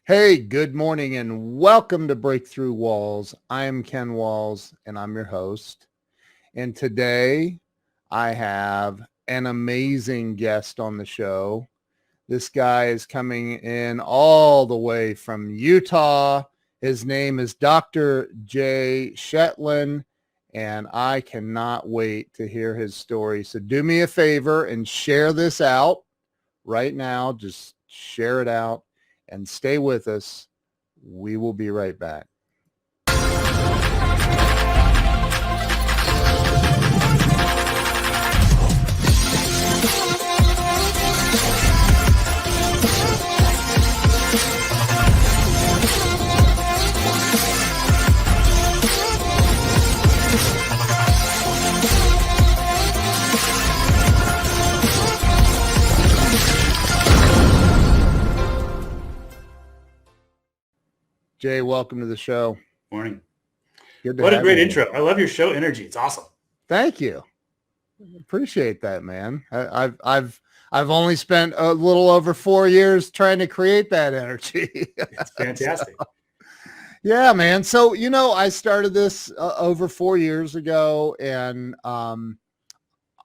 Hey, good morning and welcome to Breakthrough Walls. I am Ken Walls and I'm your host. And today I have an amazing guest on the show. This guy is coming in all the way from Utah. His name is Dr. Jay Shetlin, and I cannot wait to hear his story. So do me a favor and share this out right now. Just share it out and stay with us. We will be right back. Jay, welcome to the show. Morning. Good to What a have great you. intro. I love your show energy. It's awesome. Thank you. Appreciate that, man. I've only spent a little over 4 years trying to create that energy. It's fantastic. Yeah, man. So, I started this over 4 years ago, and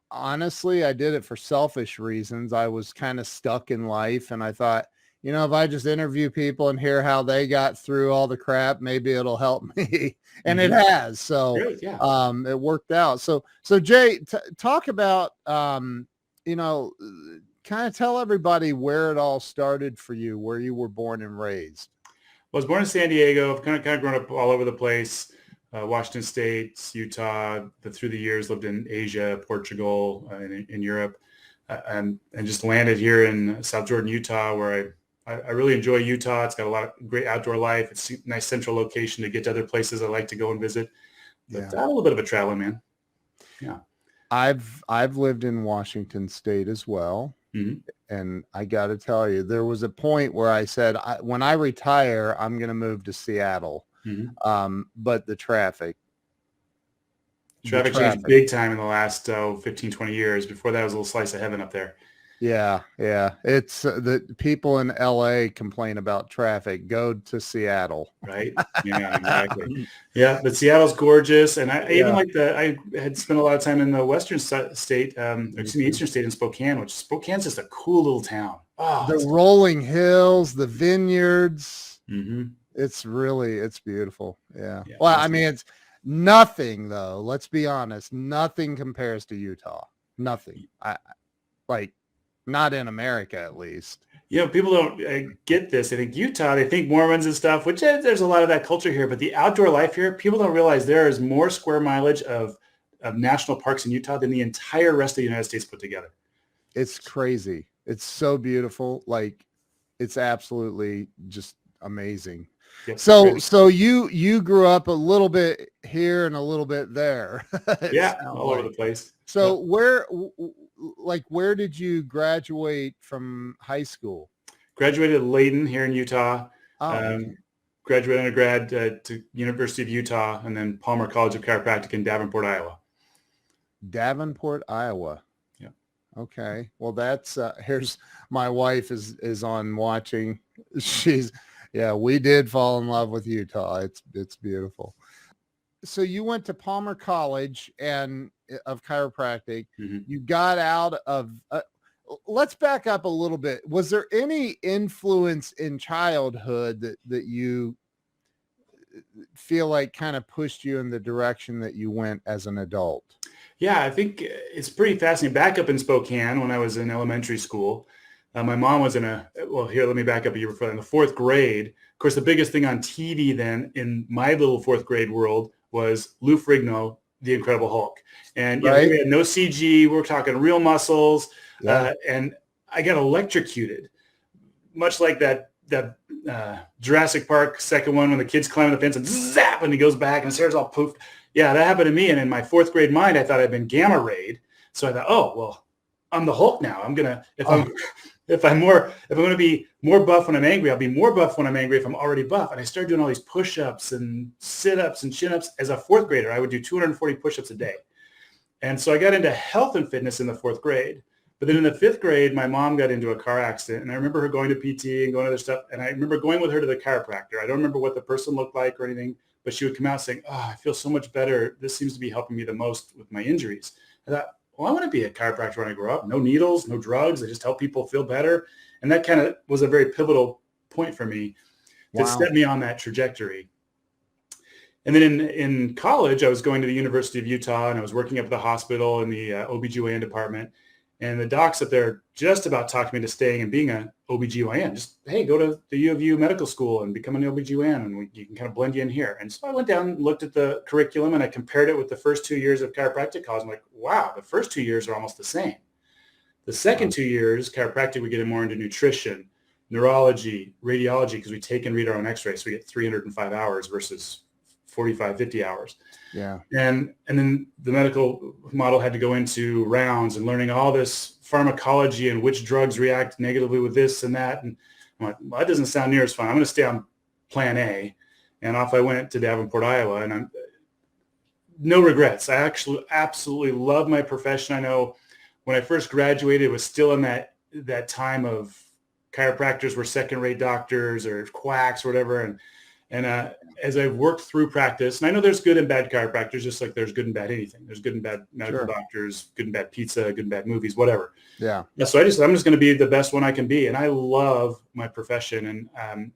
honestly, I did it for selfish reasons. I was kind of stuck in life, and I thought, if I just interview people and hear how they got through all the crap, maybe it'll help me. And it has. So Great, yeah. it worked out. So Jay, talk about, kind of tell everybody where it all started for you, where you were born and raised. I was born in San Diego. I've kind of grown up all over the place. Washington State, Utah, but through the years lived in Asia, Portugal, in Europe, and just landed here in South Jordan, Utah, where I really enjoy Utah. It's got a lot of great outdoor life. It's a nice central location to get to other places I like to go and visit. But I'm a little bit of a traveler, man. Yeah. I've lived in Washington State as well. Mm-hmm. And I got to tell you, there was a point where I said, when I retire, I'm going to move to Seattle. Mm-hmm. But the traffic changed big time in the last 15, 20 years. Before that, it was a little slice of heaven up there. Yeah. It's the people in LA complain about traffic. Go to Seattle. Right. Yeah, exactly. Yeah. But Seattle's gorgeous. And I had spent a lot of time in the Western state, Eastern state in Spokane, which Spokane's just a cool little town. Oh, the rolling hills, the vineyards. Mm-hmm. It's beautiful. Yeah. Well, awesome. I mean, it's nothing though. Let's be honest. Nothing compares to Utah. Nothing. Not in America, at least. People don't get this. They think Utah, they think Mormons and stuff, which there's a lot of that culture here. But the outdoor life here, people don't realize there is more square mileage of national parks in Utah than the entire rest of the United States put together. It's crazy. It's so beautiful. It's absolutely just amazing. Yep, so you grew up a little bit here and a little bit there. All over the place. So where did you graduate from high school? Graduated at Layton here in Utah. Graduated undergrad to University of Utah, and then Palmer College of Chiropractic in Davenport, Iowa. Davenport, Iowa. Yeah. Okay. Well, that's here's my wife is on watching. We did fall in love with Utah. It's beautiful. So you went to Palmer College of Chiropractic. Mm-hmm. You got out of, let's back up a little bit. Was there any influence in childhood that you feel like kind of pushed you in the direction that you went as an adult? Yeah, I think it's pretty fascinating. Back up in Spokane when I was in elementary school, my mom was let me back up a year before, in the fourth grade. Of course, the biggest thing on TV then in my little fourth grade world was Lou Ferrigno, the Incredible Hulk. And we had no CG. We were talking real muscles. Yeah. And I got electrocuted, much like that Jurassic Park second one when the kid's climbing the fence and zap, and he goes back and his hair's all poofed. Yeah, that happened to me. And in my fourth grade mind, I thought I'd been gamma rayed. So I thought, oh, well, I'm the Hulk now. I'm going to, if I'm going to be more buff when I'm angry, I'll be more buff when I'm angry if I'm already buff. And I started doing all these push-ups and sit-ups and chin-ups. As a fourth grader, I would do 240 push-ups a day. And so I got into health and fitness in the fourth grade. But then in the 5th grade, my mom got into a car accident, and I remember her going to PT and going to other stuff. And I remember going with her to the chiropractor. I don't remember what the person looked like or anything, but she would come out saying, "Oh, I feel so much better. This seems to be helping me the most with my injuries." I thought, well, I want to be a chiropractor when I grow up. No needles, no drugs. I just help people feel better. And that kind of was a very pivotal point for me that set me on that trajectory. And then in college, I was going to the University of Utah, and I was working up at the hospital in the OBGYN department. And the docs up there just about talked me into staying and being an OBGYN. Just, hey, go to the U of U medical school and become an OBGYN, and you can kind of blend you in here. And so I went down and looked at the curriculum, and I compared it with the first 2 years of chiropractic college. I'm like, wow, the first 2 years are almost the same. The second 2 years, chiropractic, we get more into nutrition, neurology, radiology, because we take and read our own x-rays. So we get 305 hours versus 45, 50 hours. Yeah. And then the medical model had to go into rounds and learning all this pharmacology and which drugs react negatively with this and that. And I'm like, well, that doesn't sound near as fun. I'm going to stay on plan A. And off I went to Davenport, Iowa. And I'm no regrets. I actually absolutely love my profession. I know when I first graduated, it was still in that time of chiropractors were second-rate doctors or quacks or whatever. And as I've worked through practice, and I know there's good and bad chiropractors, just like there's good and bad anything. There's good and bad medical doctors, good and bad pizza, good and bad movies, whatever. Yeah. So I'm just going to be the best one I can be. And I love my profession. And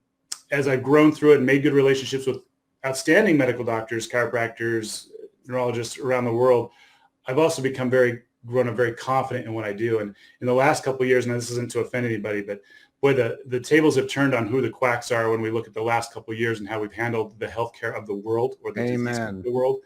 as I've grown through it and made good relationships with outstanding medical doctors, chiropractors, neurologists around the world, I've also grown up very confident in what I do. And in the last couple of years, and this isn't to offend anybody, but boy, the tables have turned on who the quacks are when we look at the last couple of years and how we've handled the healthcare of the world or the disease of the world.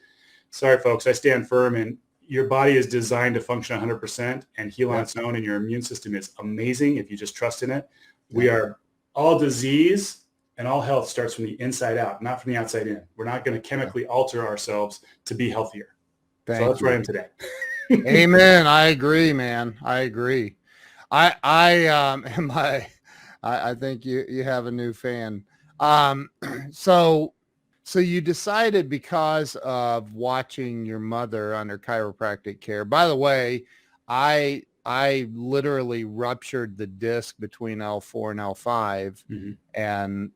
Sorry, folks, I stand firm, and your body is designed to function 100% and heal on its own, and your immune system is amazing if you just trust in it. We are all disease and all health starts from the inside out, not from the outside in. We're not going to chemically alter ourselves to be healthier. So that's where I am today. Amen. I agree, man. I agree. I think you have a new fan. So you decided because of watching your mother under chiropractic care. By the way, I literally ruptured the disc between L4 and L5, and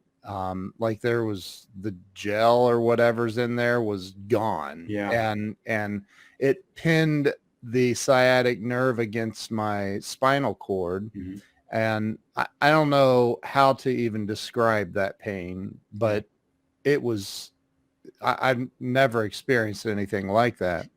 like there was the gel or whatever's in there was gone. Yeah. And it pinned the sciatic nerve against my spinal cord. And I don't know how to even describe that pain, but it was, I've never experienced anything like that.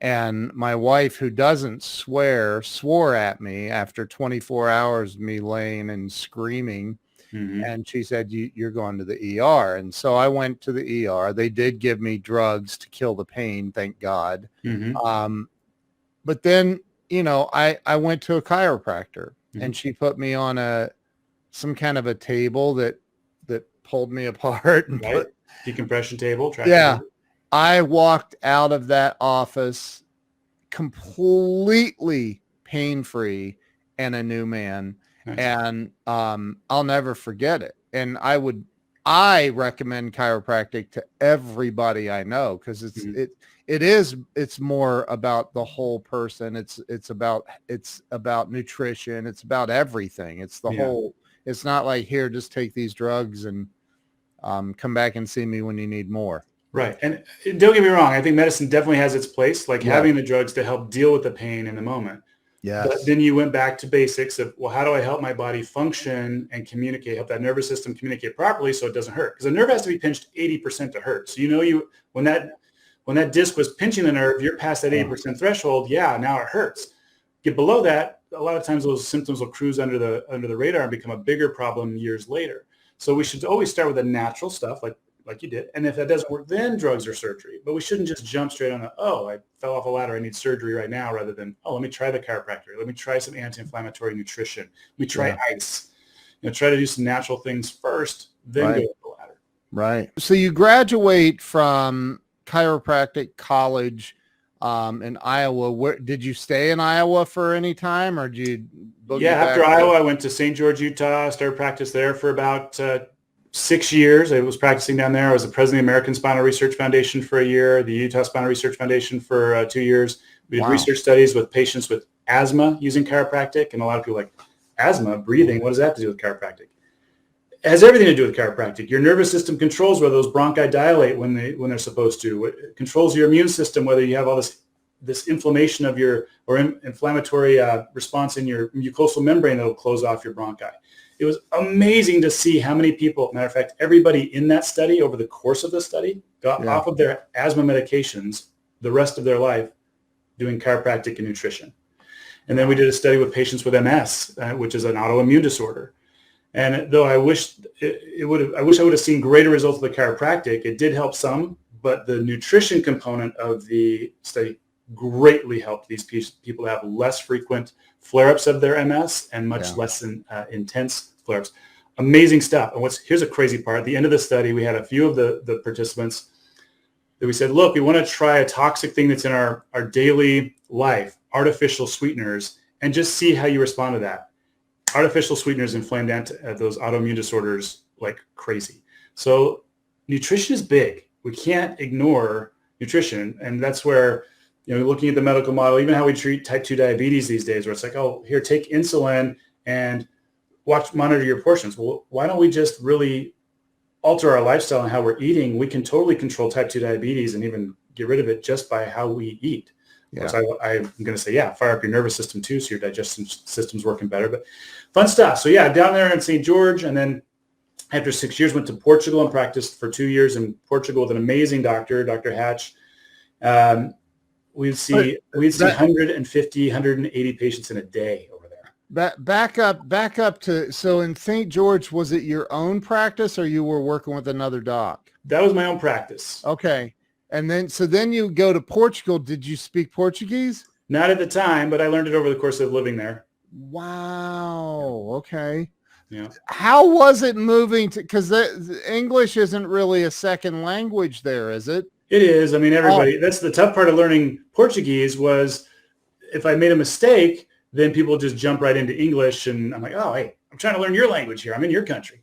And my wife, who doesn't swear, swore at me after 24 hours of me laying and screaming. And she said, you're going to the ER. And so I went to the ER. They did give me drugs to kill the pain, thank God. But then, I went to a chiropractor. And she put me on some kind of a table that pulled me apart. And decompression table. Yeah. I walked out of that office completely pain-free and a new man. Nice. And I'll never forget it. And I recommend chiropractic to everybody I know, because it's more about the whole person. It's about nutrition. It's about everything. It's the whole. It's not like, here, just take these drugs and come back and see me when you need more. Right. And don't get me wrong, I think medicine definitely has its place, like having the drugs to help deal with the pain in the moment. Yes. But then you went back to basics of, well, how do I help my body function and communicate, help that nervous system communicate properly so it doesn't hurt? Because the nerve has to be pinched 80% to hurt. So when that disc was pinching the nerve, you're past that 80% threshold. Yeah, now it hurts. Get below that, a lot of times those symptoms will cruise under the radar and become a bigger problem years later. So we should always start with the natural stuff, like you did. And if that doesn't work, then drugs or surgery. But we shouldn't just jump straight on I fell off a ladder, I need surgery right now, rather than, let me try the chiropractor. Let me try some anti-inflammatory nutrition. Let me try ice. Try to do some natural things first, then go up the ladder. Right. So you graduate from chiropractic college in Iowa. Where did you stay in Iowa for any time, or did you boogie back? After Iowa, I went to St. George, Utah, started practice there for about 6 years. I was practicing down there. I was the president of the American Spinal Research Foundation for a year, the Utah Spinal Research Foundation for 2 years. We did research studies with patients with asthma using chiropractic. And a lot of people are like, asthma, breathing, what does that have to do with chiropractic? It has everything to do with chiropractic. Your nervous system controls whether those bronchi dilate when they're supposed to. It controls your immune system, whether you have all this inflammation of inflammatory response in your mucosal membrane that will close off your bronchi. It was amazing to see how many people, matter of fact, everybody in that study over the course of the study got off of their asthma medications the rest of their life doing chiropractic and nutrition. And then we did a study with patients with MS, which is an autoimmune disorder. And though I wish I would have seen greater results with the chiropractic, it did help some, but the nutrition component of the study greatly helped these people have less frequent flare-ups of their MS and much less intense flare-ups. Amazing stuff. And here's a crazy part. At the end of the study, we had a few of the participants that we said, look, we want to try a toxic thing that's in our daily life, artificial sweeteners, and just see how you respond to that. Artificial sweeteners inflamed those autoimmune disorders like crazy. So nutrition is big. We can't ignore nutrition. And that's where, looking at the medical model, even how we treat type 2 diabetes these days, where it's like, oh, here, take insulin and monitor your portions. Well, why don't we just really alter our lifestyle and how we're eating? We can totally control type 2 diabetes and even get rid of it just by how we eat. Yeah. So I'm going to say, fire up your nervous system too, so your digestive system's working better. But fun stuff. So down there in St. George, and then after 6 years, went to Portugal and practiced for 2 years in Portugal with an amazing doctor, Dr. Hatch. We'd see 150, 180 patients in a day over there. Back up to, so in St. George, was it your own practice or you were working with another doc? That was my own practice. Okay. And then you go to Portugal. Did you speak Portuguese? Not at the time, but I learned it over the course of living there. Wow. Okay. Yeah. How was it moving to, because English isn't really a second language there, is it? It is. I mean, everybody, that's the tough part of learning Portuguese was if I made a mistake, then people just jump right into English. And I'm like, oh, hey, I'm trying to learn your language here. I'm in your country.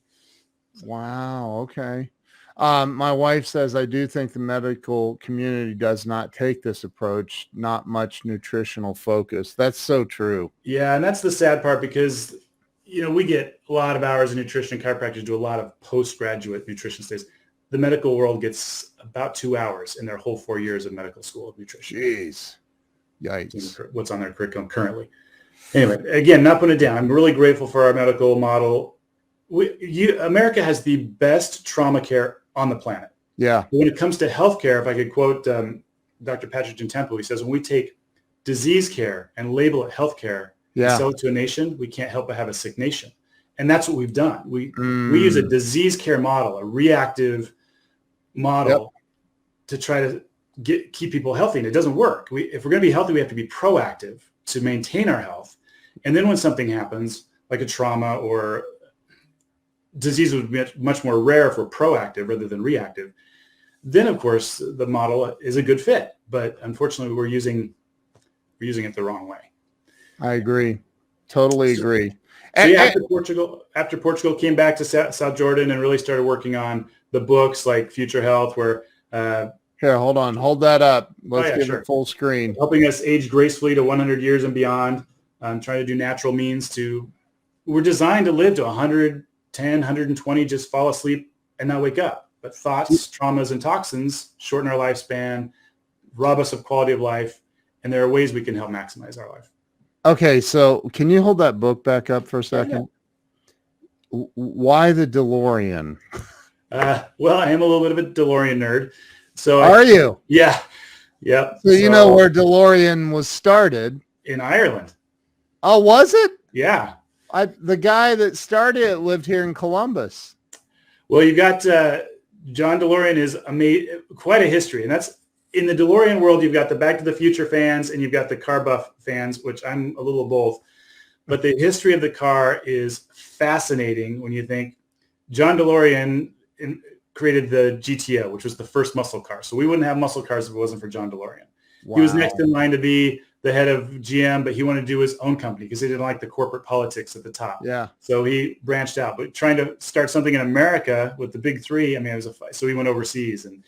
Wow. Okay. My wife says, I do think the medical community does not take this approach, not much nutritional focus. That's so true. Yeah. And that's the sad part because, we get a lot of hours in nutrition. Chiropractors do a lot of postgraduate nutrition studies. The medical world gets about 2 hours in their whole 4 years of medical school of nutrition. Jeez. Yikes. What's on their curriculum currently. Anyway, again, not putting it down. I'm really grateful for our medical model. America has the best trauma care on the planet. Yeah. When it comes to healthcare, if I could quote Dr. Patrick Temple, he says, when we take disease care and label it healthcare and sell it to a nation, we can't help but have a sick nation. And that's what we've done. We use a disease care model, a reactive model to try to keep people healthy. And it doesn't work. If we're going to be healthy, we have to be proactive to maintain our health. And then when something happens, like a trauma or disease would be much more rare if we're proactive rather than reactive, then of course the model is a good fit. But unfortunately, we're using it the wrong way. I agree. Totally agree. After Portugal came back to South Jordan and really started working on the books like Future Health, where here, hold on, hold that up. Let's give it full screen. Helping us age gracefully to 100 years and beyond. Trying to do natural means we're designed to live to 110, 120, just fall asleep and not wake up. But thoughts, traumas, and toxins shorten our lifespan, rob us of quality of life, and there are ways we can help maximize our life. Okay, so can you hold that book back up for a second? Yeah. Why the DeLorean? Well, I am a little bit of a DeLorean nerd. So are you? Yeah. Yep. So you know where DeLorean was started? In Ireland. Oh, was it? Yeah. The guy that started it lived here in Columbus. Well, you got John DeLorean is quite a history, and that's in the DeLorean world. You've got the Back to the Future fans, and you've got the car buff fans, which I'm a little of both. But the history of the car is fascinating when you think John DeLorean created the GTO, which was the first muscle car. So we wouldn't have muscle cars if it wasn't for John DeLorean. Wow. He was next in line to be the head of GM, but he wanted to do his own company because he didn't like the corporate politics at the top. Yeah. So he branched out, but trying to start something in America with the big three, it was a fight. So he went overseas, and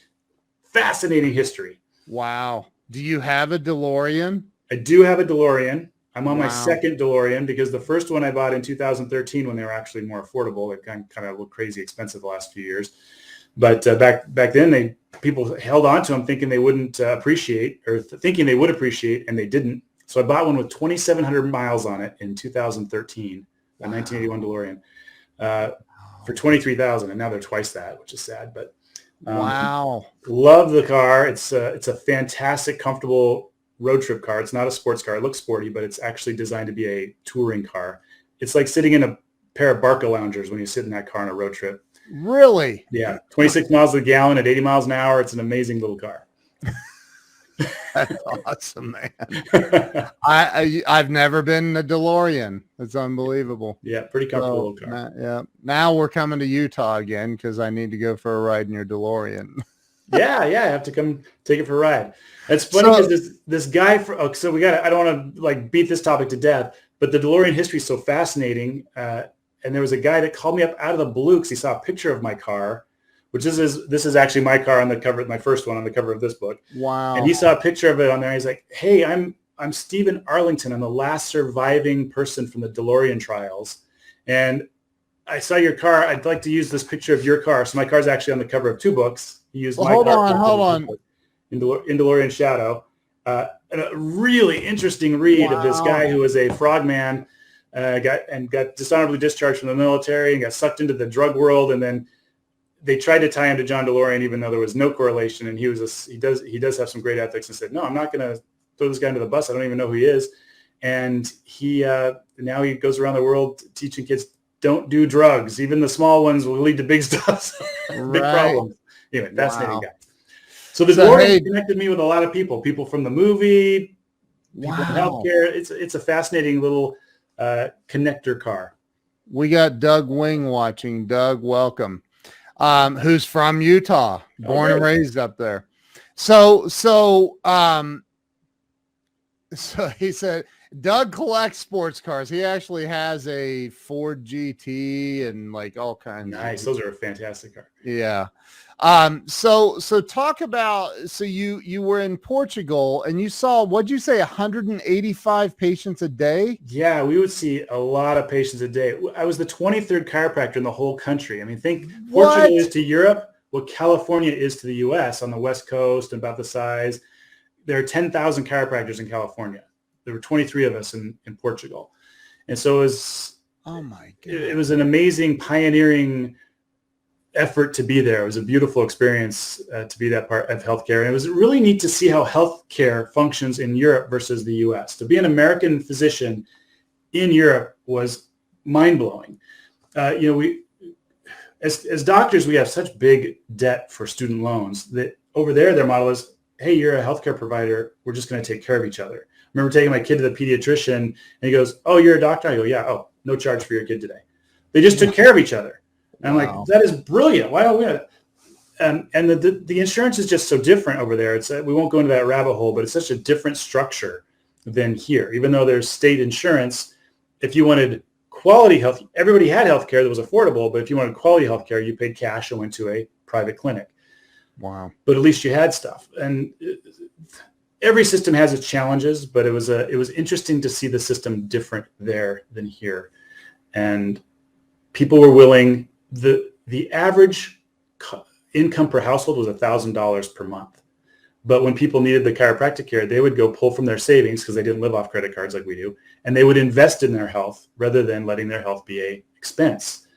fascinating history. Wow. Do you have a DeLorean? I do have a DeLorean. I'm on my Wow. second DeLorean because the first one I bought in 2013 when they were actually more affordable. They've kind of looked crazy expensive the last few years. But back then, people held on to them thinking they wouldn't appreciate or thinking they would appreciate, and they didn't. So I bought one with 2,700 miles on it in 2013, a 1981 DeLorean, for 23,000, and now they're twice that, which is sad. But Wow. love the car. It's a fantastic, comfortable road trip car. It's not a sports car. It looks sporty, but it's actually designed to be a touring car. It's like sitting in a pair of Barca loungers when you sit in that car on a road trip. Really? Yeah, 26 miles a gallon at 80 miles an hour. It's an amazing little car. That's awesome, man. I've never been in a DeLorean. It's unbelievable. Yeah, pretty comfortable little car. Yeah. Now we're coming to Utah again because I need to go for a ride in your DeLorean. Yeah, I have to come take it for a ride. It's funny because this guy I don't want to like beat this topic to death, but the DeLorean history is so fascinating. And there was a guy that called me up out of the blue because he saw a picture of my car, which this is actually my car on the cover, my first one on the cover of this book. Wow. And he saw a picture of it on there. He's like, "Hey, I'm Stephen Arlington. I'm the last surviving person from the DeLorean trials. And I saw your car. I'd like to use this picture of your car." So my car's actually on the cover of two books. He used my car. Hold on. In DeLorean Shadow. And a really interesting read of this guy who was a frogman, got dishonorably discharged from the military and got sucked into the drug world, and then they tried to tie him to John DeLorean, even though there was no correlation. And he does have some great ethics, and said, "No, I'm not going to throw this guy into the bus. I don't even know who he is." And he now he goes around the world teaching kids, don't do drugs. Even the small ones will lead to big stuff, big problems. Anyway, fascinating guy. So the DeLorean connected me with a lot of people from the movie, people in healthcare. It's a fascinating little connector car. We got Doug Wing watching. Doug, welcome. Who's from Utah, born and raised up there. So he said, Doug collects sports cars. He actually has a Ford GT and like all kinds. Nice. Those are a fantastic car. Yeah. So talk about, so you were in Portugal and you saw, what'd you say, 185 patients a day? Yeah, we would see a lot of patients a day. I was the 23rd chiropractor in the whole country. I mean, think Portugal is to Europe what California is to the US on the West Coast, and about the size. There are 10,000 chiropractors in California. There were 23 of us in Portugal. And so it was, oh my God, it was an amazing pioneering effort to be there. It was a beautiful experience to be that part of healthcare. And it was really neat to see how healthcare functions in Europe versus the US. To be an American physician in Europe was mind-blowing. As doctors, we have such big debt for student loans that over there, their model is, hey, you're a healthcare provider. We're just going to take care of each other. I remember taking my kid to the pediatrician and he goes, "Oh, you're a doctor?" I go, "Yeah." "Oh, no charge for your kid today." They just took care of each other. And I'm like, that is brilliant. Why don't we? And the insurance is just so different over there. It's we won't go into that rabbit hole, but it's such a different structure than here. Even though there's state insurance, if you wanted quality health, everybody had health care that was affordable. But if you wanted quality health care, you paid cash and went to a private clinic. Wow. But at least you had stuff. And every system has its challenges, but it was interesting to see the system different there than here. And people were willing. The average income per household was $1,000 per month. But when people needed the chiropractic care, they would go pull from their savings because they didn't live off credit cards like we do. And they would invest in their health rather than letting their health be a expense.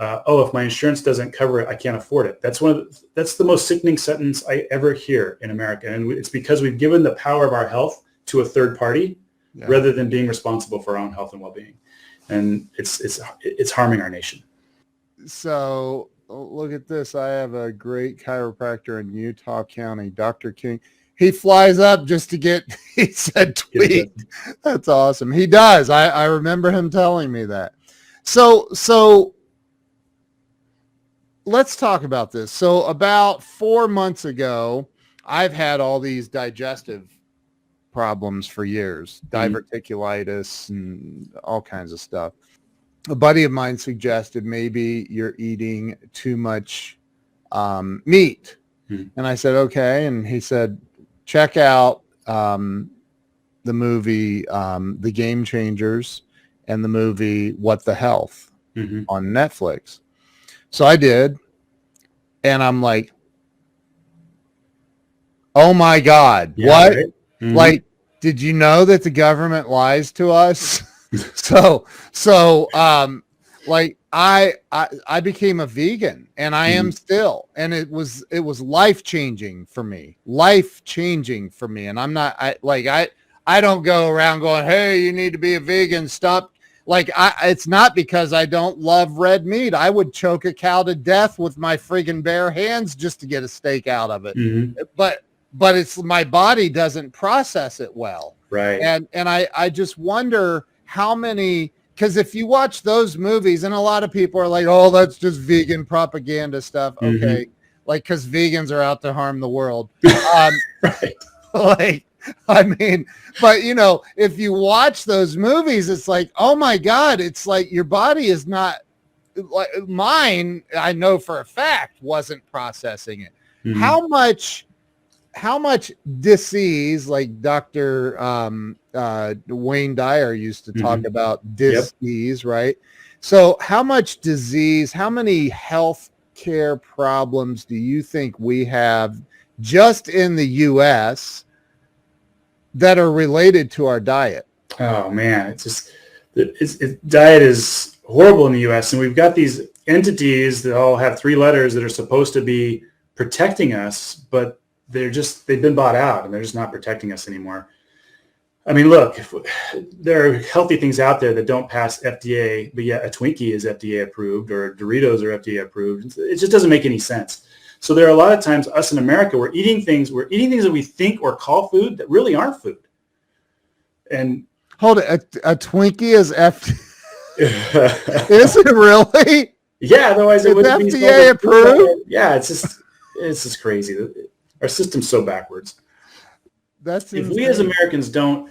If my insurance doesn't cover it, I can't afford it. That's the most sickening sentence I ever hear in America. And it's because we've given the power of our health to a third party rather than being responsible for our own health and well-being. And it's harming our nation. So look at this. I have a great chiropractor in Utah County, Dr. King. He flies up just to get, he said, tweet. That's awesome. He does. I remember him telling me that. So let's talk about this. So about 4 months ago, I've had all these digestive problems for years, diverticulitis and all kinds of stuff. A buddy of mine suggested maybe you're eating too much meat. And I said, okay. And he said, check out the the movie The Game Changers and the movie What the Health on Netflix. So I did, and I'm like, oh my God, what? Right? Like, did you know that the government lies to us? so like I became a vegan, and I am still, and it was life changing for me. And I'm not, I don't go around going, hey, you need to be a vegan, stop. Like, it's not because I don't love red meat. I would choke a cow to death with my friggin' bare hands just to get a steak out of it. But it's, my body doesn't process it well. Right. And I just wonder how many, because if you watch those movies, and a lot of people are like, oh, that's just vegan propaganda stuff. Okay. Like, because vegans are out to harm the world. Right. Like, I mean, but you know, if you watch those movies, it's like, oh my God, it's like your body is not like mine. I know for a fact wasn't processing it. How much disease, like Dr. Wayne Dyer used to talk about disease, right? So how much disease, how many health care problems do you think we have just in the U.S. that are related to our diet? Oh man, diet is horrible in the U.S. and we've got these entities that all have 3 letters that are supposed to be protecting us, but they've been bought out and they're just not protecting us anymore. I mean, look, there are healthy things out there that don't pass FDA, but yet a Twinkie is FDA approved or Doritos are FDA approved. It just doesn't make any sense. So there are a lot of times us in America, we're eating things that we think or call food that really aren't food. And hold it, a Twinkie is is it really? Yeah, otherwise it wouldn't be FDA approved. Yeah, it's just crazy. Our system's so backwards. That's if insane. We as Americans don't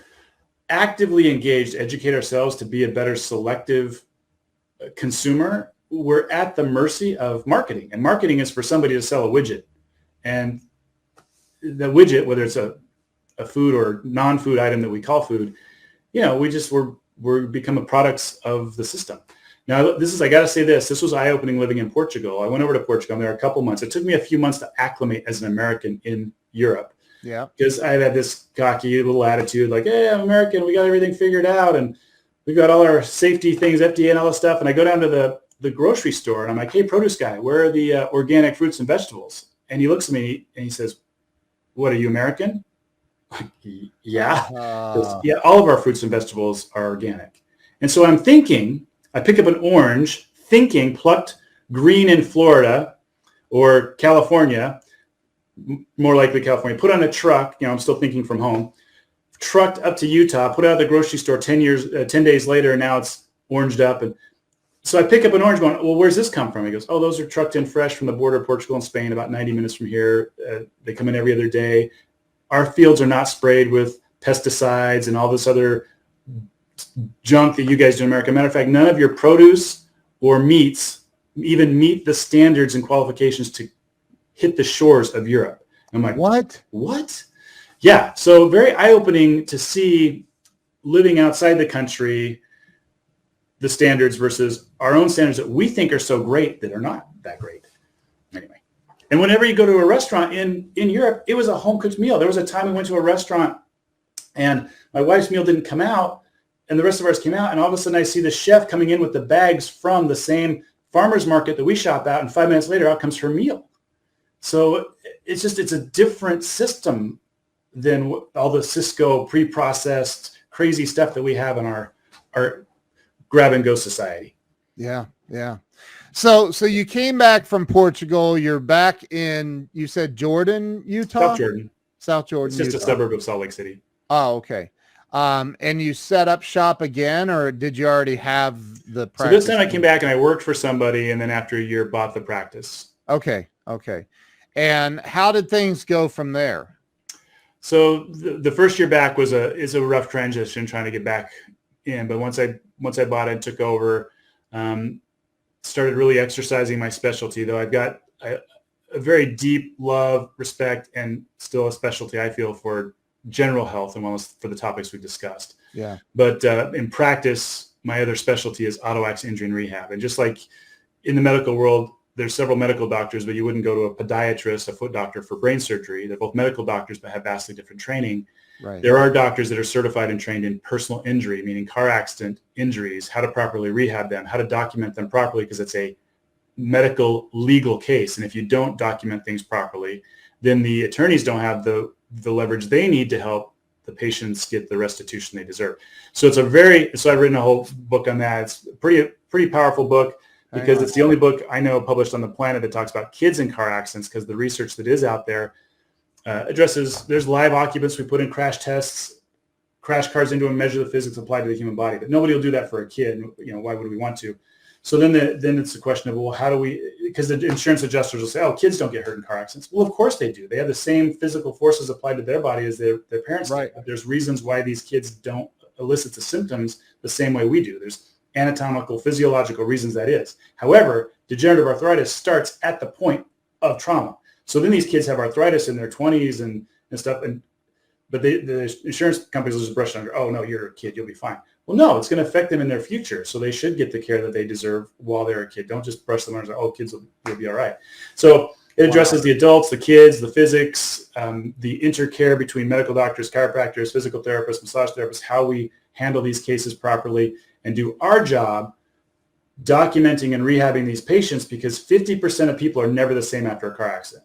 actively engage to educate ourselves to be a better selective consumer, we're at the mercy of marketing. And marketing is for somebody to sell a widget. And the widget, whether it's a food or non-food item that we call food, you know, we're become products of the system. Now, I got to say this was eye-opening living in Portugal. I went over to Portugal. I'm there a couple months. It took me a few months to acclimate as an American in Europe. Yeah. Because I had this cocky little attitude like, hey, I'm American. We got everything figured out. And we got all our safety things, FDA and all this stuff. And I go down to the grocery store and I'm like, hey, produce guy, where are the organic fruits and vegetables? And he looks at me and he says, what, are you American? Yeah. Yeah, all of our fruits and vegetables are organic. And so I'm thinking, I pick up an orange, thinking plucked green in Florida or California, more likely California, put on a truck, you know, I'm still thinking from home, trucked up to Utah, put out of the grocery store 10 days later, and now it's oranged up. And so I pick up an orange going, well, where's this come from? He goes, oh, those are trucked in fresh from the border of Portugal and Spain, about 90 minutes from here. They come in every other day. Our fields are not sprayed with pesticides and all this other junk that you guys do in America. Matter of fact, none of your produce or meats even meet the standards and qualifications to hit the shores of Europe. I'm like, what? Yeah. So very eye-opening to see living outside the country, the standards versus our own standards that we think are so great that are not that great. Anyway. And whenever you go to a restaurant in Europe, it was a home-cooked meal. There was a time we went to a restaurant and my wife's meal didn't come out and the rest of ours came out. And all of a sudden I see the chef coming in with the bags from the same farmer's market that we shop at. And 5 minutes later, out comes her meal. So it's a different system than all the Cisco pre-processed crazy stuff that we have in our grab and go society. Yeah. Yeah. So you came back from Portugal. You're back in, you said Jordan, Utah? South Jordan. It's just Utah. A suburb of Salt Lake City. Oh, okay. And you set up shop again, or did you already have the practice? So this time I came back and I worked for somebody, and then after a year bought the practice. Okay. And how did things go from there? So the first year back is a rough transition trying to get back in. But once I bought it and took over, started really exercising my specialty, though I've got a very deep love, respect, and still a specialty I feel for general health and wellness for the topics we've discussed. Yeah. But in practice, my other specialty is auto-ax injury and rehab. And just like in the medical world, there's several medical doctors, but you wouldn't go to a podiatrist, a foot doctor for brain surgery. They're both medical doctors, but have vastly different training. Right. There are doctors that are certified and trained in personal injury, meaning car accident injuries, how to properly rehab them, how to document them properly, because it's a medical legal case. And if you don't document things properly, then the attorneys don't have the leverage they need to help the patients get the restitution they deserve. So so I've written a whole book on that. It's a pretty powerful book, because it's the only book I know published on the planet that talks about kids in car accidents, because the research that is out there addresses, there's live occupants we put in crash tests, crash cars into and measure the physics applied to the human body, but nobody will do that for a kid. Why would we want to? So then it's a question of, well, how do we, because the insurance adjusters will say, oh, kids don't get hurt in car accidents. Well, of course they do. They have the same physical forces applied to their body as their parents right. do. There's reasons why these kids don't elicit the symptoms the same way we do. There's anatomical, physiological reasons that is. However, degenerative arthritis starts at the point of trauma. So then these kids have arthritis in their 20s and stuff, but the insurance companies will just brush it under. Oh, no, you're a kid, you'll be fine. Well, no, it's going to affect them in their future. So they should get the care that they deserve while they're a kid. Don't just brush them under. Oh, kids will be all right. So it addresses the adults, the kids, the physics, the intercare between medical doctors, chiropractors, physical therapists, massage therapists, how we handle these cases properly and do our job documenting and rehabbing these patients, because 50% of people are never the same after a car accident.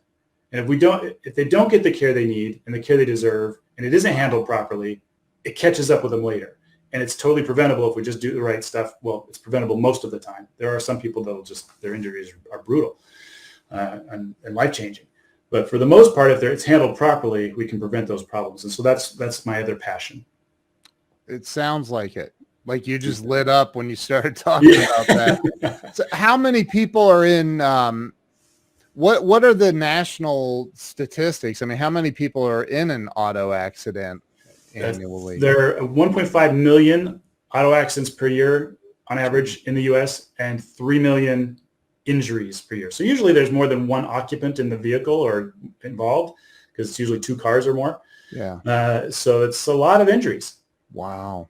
And if they don't get the care they need and the care they deserve, and it isn't handled properly, it catches up with them later. And it's totally preventable if we just do the right stuff. Well, it's preventable most of the time. There are some people that will just, their injuries are brutal and life-changing. But for the most part, if it's handled properly, we can prevent those problems. And so that's my other passion. It sounds like it. Like you just lit up when you started talking about that. So how many people are in, what are the national statistics? I mean, how many people are in an auto accident annually? There are 1.5 million auto accidents per year on average in the U.S. and 3 million injuries per year. So usually there's more than one occupant in the vehicle or involved, because it's usually two cars or more. Yeah. So it's a lot of injuries. Wow.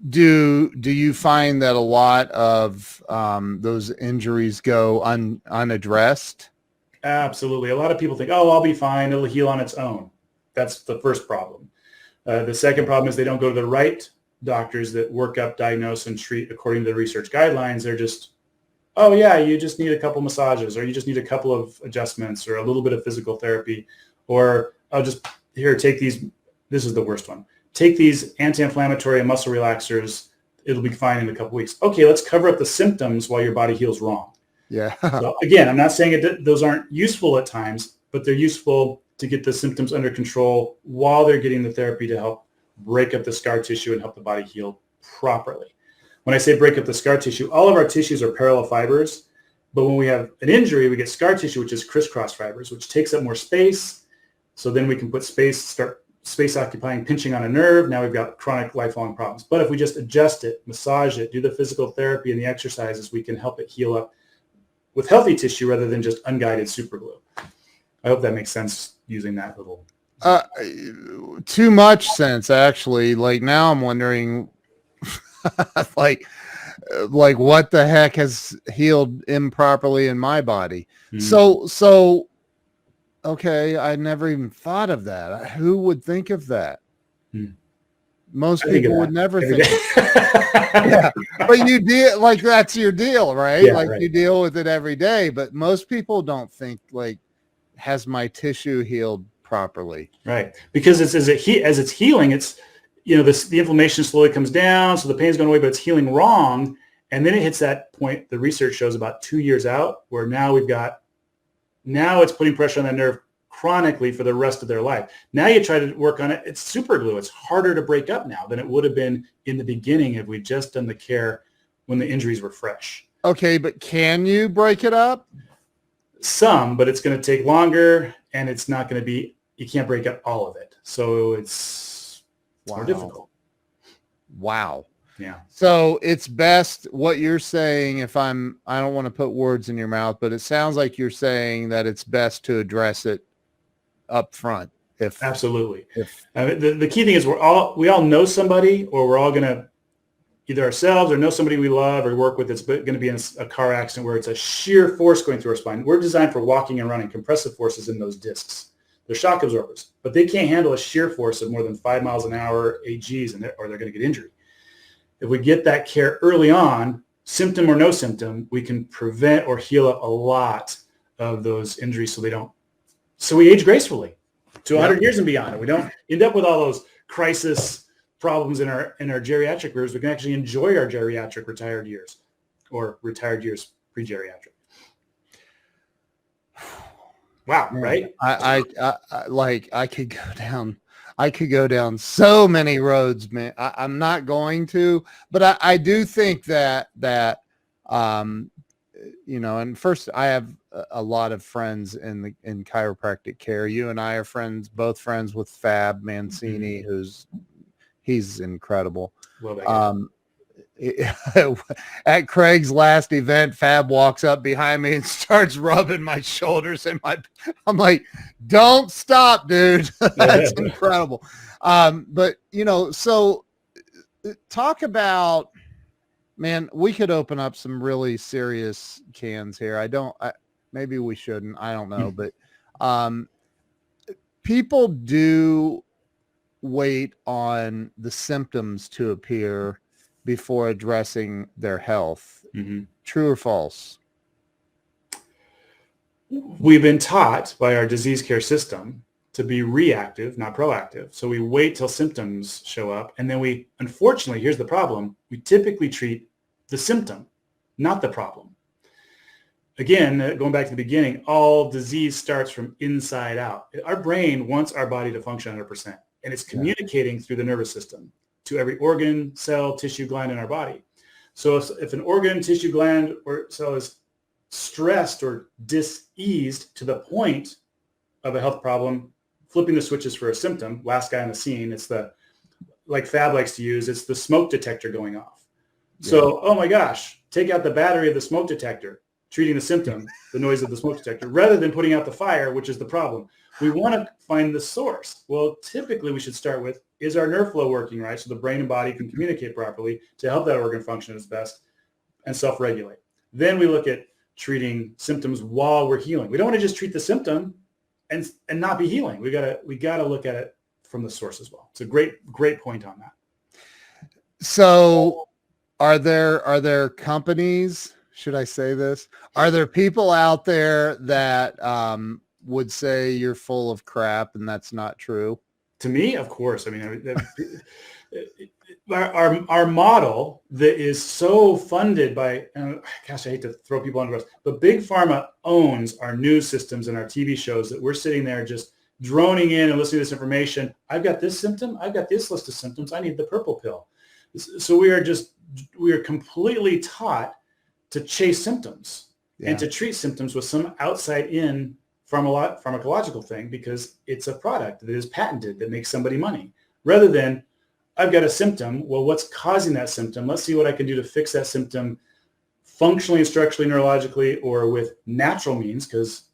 Do you find that a lot of those injuries go unaddressed? Absolutely. A lot of people think, oh, I'll be fine. It'll heal on its own. That's the first problem. The second problem is they don't go to the right doctors that work up, diagnose, and treat according to the research guidelines. They're just, oh, yeah, you just need a couple massages, or you just need a couple of adjustments, or a little bit of physical therapy, or I'll just, here, take these. This is the worst one. Take these anti-inflammatory and muscle relaxers. It'll be fine in a couple weeks. Okay, let's cover up the symptoms while your body heals wrong. Yeah. So again, I'm not saying those aren't useful at times, but they're useful to get the symptoms under control while they're getting the therapy to help break up the scar tissue and help the body heal properly. When I say break up the scar tissue, all of our tissues are parallel fibers, but when we have an injury, we get scar tissue, which is crisscross fibers, which takes up more space. So then we can put start space occupying, pinching on a nerve. Now we've got chronic lifelong problems. But if we just adjust it, massage it, do the physical therapy and the exercises, we can help it heal up with healthy tissue rather than just unguided super glue. I hope that makes sense using that little. Too much sense, actually. Like now I'm wondering like what the heck has healed improperly in my body. So okay, I never even thought of that. Who would think of that? Most people would never think. Yeah. But you deal, like, that's your deal, right? Yeah, like right. You deal with it every day, but most people don't think, like, has my tissue healed properly? Right. Because as it's healing, it's, the inflammation slowly comes down, so the pain's going away, but it's healing wrong. And then it hits that point, the research shows about 2 years out, where now it's putting pressure on that nerve chronically for the rest of their life. Now you try to work on it, it's super glue. It's harder to break up now than it would have been in the beginning if we'd just done the care when the injuries were fresh. Okay, but can you break it up? Some, but it's going to take longer, and it's not going to be, you can't break up all of it. So it's more difficult. Wow. Yeah. So it's best, what you're saying, I don't want to put words in your mouth, but it sounds like you're saying that it's best to address it up front. If Absolutely. if The key thing is we all know somebody, or we're all going to either ourselves or know somebody we love or work with that's going to be in a car accident where it's a sheer force going through our spine. We're designed for walking and running. Compressive forces in those discs. They're shock absorbers, but they can't handle a sheer force of more than 5 miles an hour AGs, or they're going to get injured. If we get that care early on, symptom or no symptom, we can prevent or heal up a lot of those injuries so we age gracefully to 100 years and beyond. And we don't end up with all those crisis problems in our geriatric years. We can actually enjoy our geriatric retired years, or retired years pre-geriatric. Wow, man, right? I could go down so many roads, man. I'm not going to, but I do think that and first, I have a lot of friends in chiropractic care. You and I are friends, both friends with Fab Mancini, he's incredible. Love that guy. At Craig's last event, Fab walks up behind me and starts rubbing my shoulders and I'm like, don't stop, dude. That's incredible. But so talk about, man, we could open up some really serious cans here. Maybe we shouldn't, I don't know, but people do wait on the symptoms to appear before addressing their health. Mm-hmm. True or false? We've been taught by our disease care system to be reactive, not proactive. So we wait till symptoms show up. And then unfortunately, here's the problem. We typically treat the symptom, not the problem. Again, going back to the beginning, all disease starts from inside out. Our brain wants our body to function 100%. And it's communicating through the nervous system to every organ, cell, tissue, gland in our body. So if an organ, tissue, gland, or cell is stressed or diseased to the point of a health problem, flipping the switches for a symptom, last guy on the scene, it's like Fab likes to use, it's the smoke detector going off. Yeah. So, oh my gosh, take out the battery of the smoke detector, treating the symptom, the noise of the smoke detector, rather than putting out the fire, which is the problem. We want to find the source. Well, typically we should start with, is our nerve flow working right so the brain and body can communicate properly to help that organ function its best and self-regulate. Then we look at treating symptoms while we're healing. We don't want to just treat the symptom and not be healing. We gotta look at it from the source as well. It's a great point on that. So are there companies, should I say this? Are there people out there that would say you're full of crap and that's not true? To me, of course. I mean, our model that is so funded by, gosh, I hate to throw people under the bus, but Big Pharma owns our news systems and our TV shows that we're sitting there just droning in and listening to this information. I've got this symptom. I've got this list of symptoms. I need the purple pill. So we are completely taught to chase symptoms and to treat symptoms with some outside in pharmacological thing because it's a product that is patented that makes somebody money, rather than I've got a symptom. Well, what's causing that symptom? Let's see what I can do to fix that symptom functionally and structurally, neurologically, or with natural means, because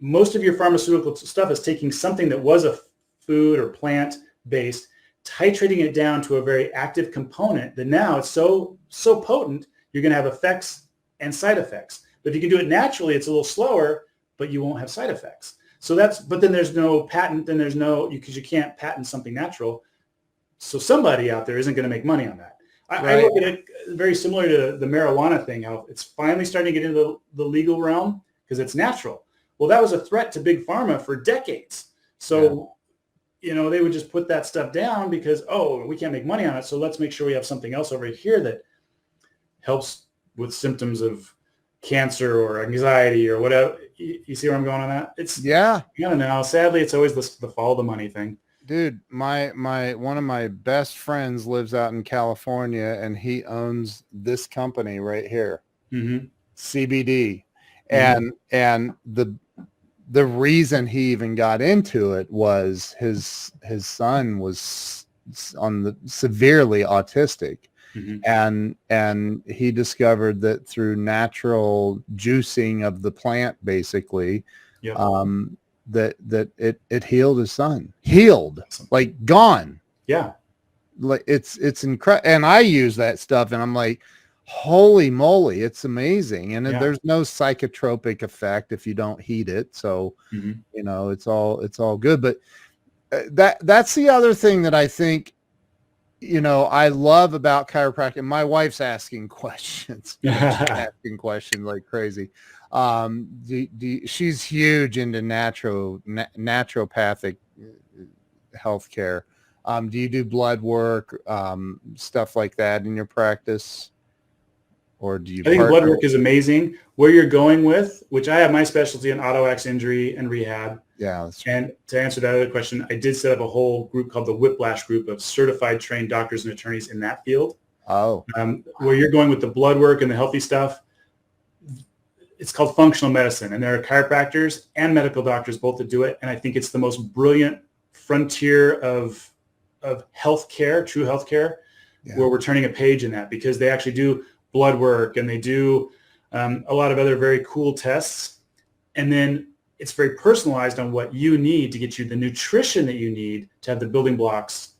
most of your pharmaceutical stuff is taking something that was a food or plant based, titrating it down to a very active component that now it's so potent, you're going to have effects and side effects. But if you can do it naturally, it's a little slower, but you won't have side effects. But then there's no patent, because you can't patent something natural. So somebody out there isn't going to make money on that. I look at it very similar to the marijuana thing, how it's finally starting to get into the legal realm because it's natural. Well, that was a threat to Big Pharma for decades. So, they would just put that stuff down because, we can't make money on it. So let's make sure we have something else over here that helps with symptoms of cancer or anxiety or whatever. You see where I'm going on that? I don't know. Sadly, it's always the follow the money thing. Dude, my one of my best friends lives out in California and he owns this company right here, CBD. And the reason he even got into it was his son was severely autistic. And he discovered that through natural juicing of the plant, basically, that it healed his son. Healed, like gone. Yeah. Like it's incredible. And I use that stuff and I'm like, holy moly, it's amazing. And there's no psychotropic effect if you don't heat it. So, you know, it's all good. But that's the other thing that I think, you know, I love about chiropractic. My wife's asking questions, asking questions like crazy. She's huge into naturopathic healthcare. Do you do blood work, stuff like that in your practice? Or do you? I think blood work is amazing. Where you're going with, which I have my specialty in auto axe injury and rehab. Yeah. That's true. And to answer that other question, I did set up a whole group called the Whiplash Group of certified trained doctors and attorneys in that field. Oh. Where you're going with the blood work and the healthy stuff, it's called functional medicine. And there are chiropractors and medical doctors both that do it. And I think it's the most brilliant frontier of healthcare, true healthcare, where we're turning a page in that, because they actually do blood work and they do a lot of other very cool tests. And then it's very personalized on what you need to get you the nutrition that you need to have the building blocks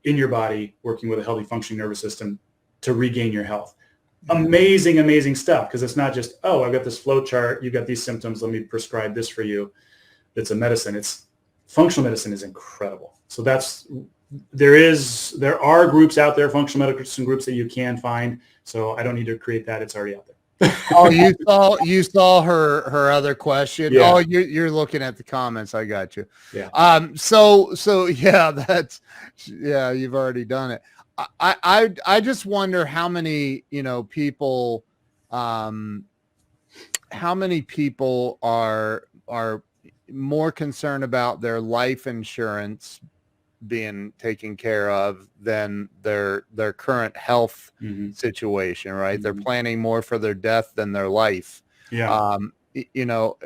in your body working with a healthy functioning nervous system to regain your health. Amazing, amazing stuff, because it's not just, oh, I've got this flow chart, you've got these symptoms, let me prescribe this for you. It's a medicine. It's functional medicine is incredible. So there are groups out there, functional medicine groups that you can find. So I don't need to create that. It's already out there. Oh, you saw her other question. Yeah. Oh, you're looking at the comments. I got you. Yeah. So yeah, you've already done it. I just wonder how many, you know, people, how many people are more concerned about their life insurance being taken care of than their current health situation, right? They're planning more for their death than their life. Yeah. You know,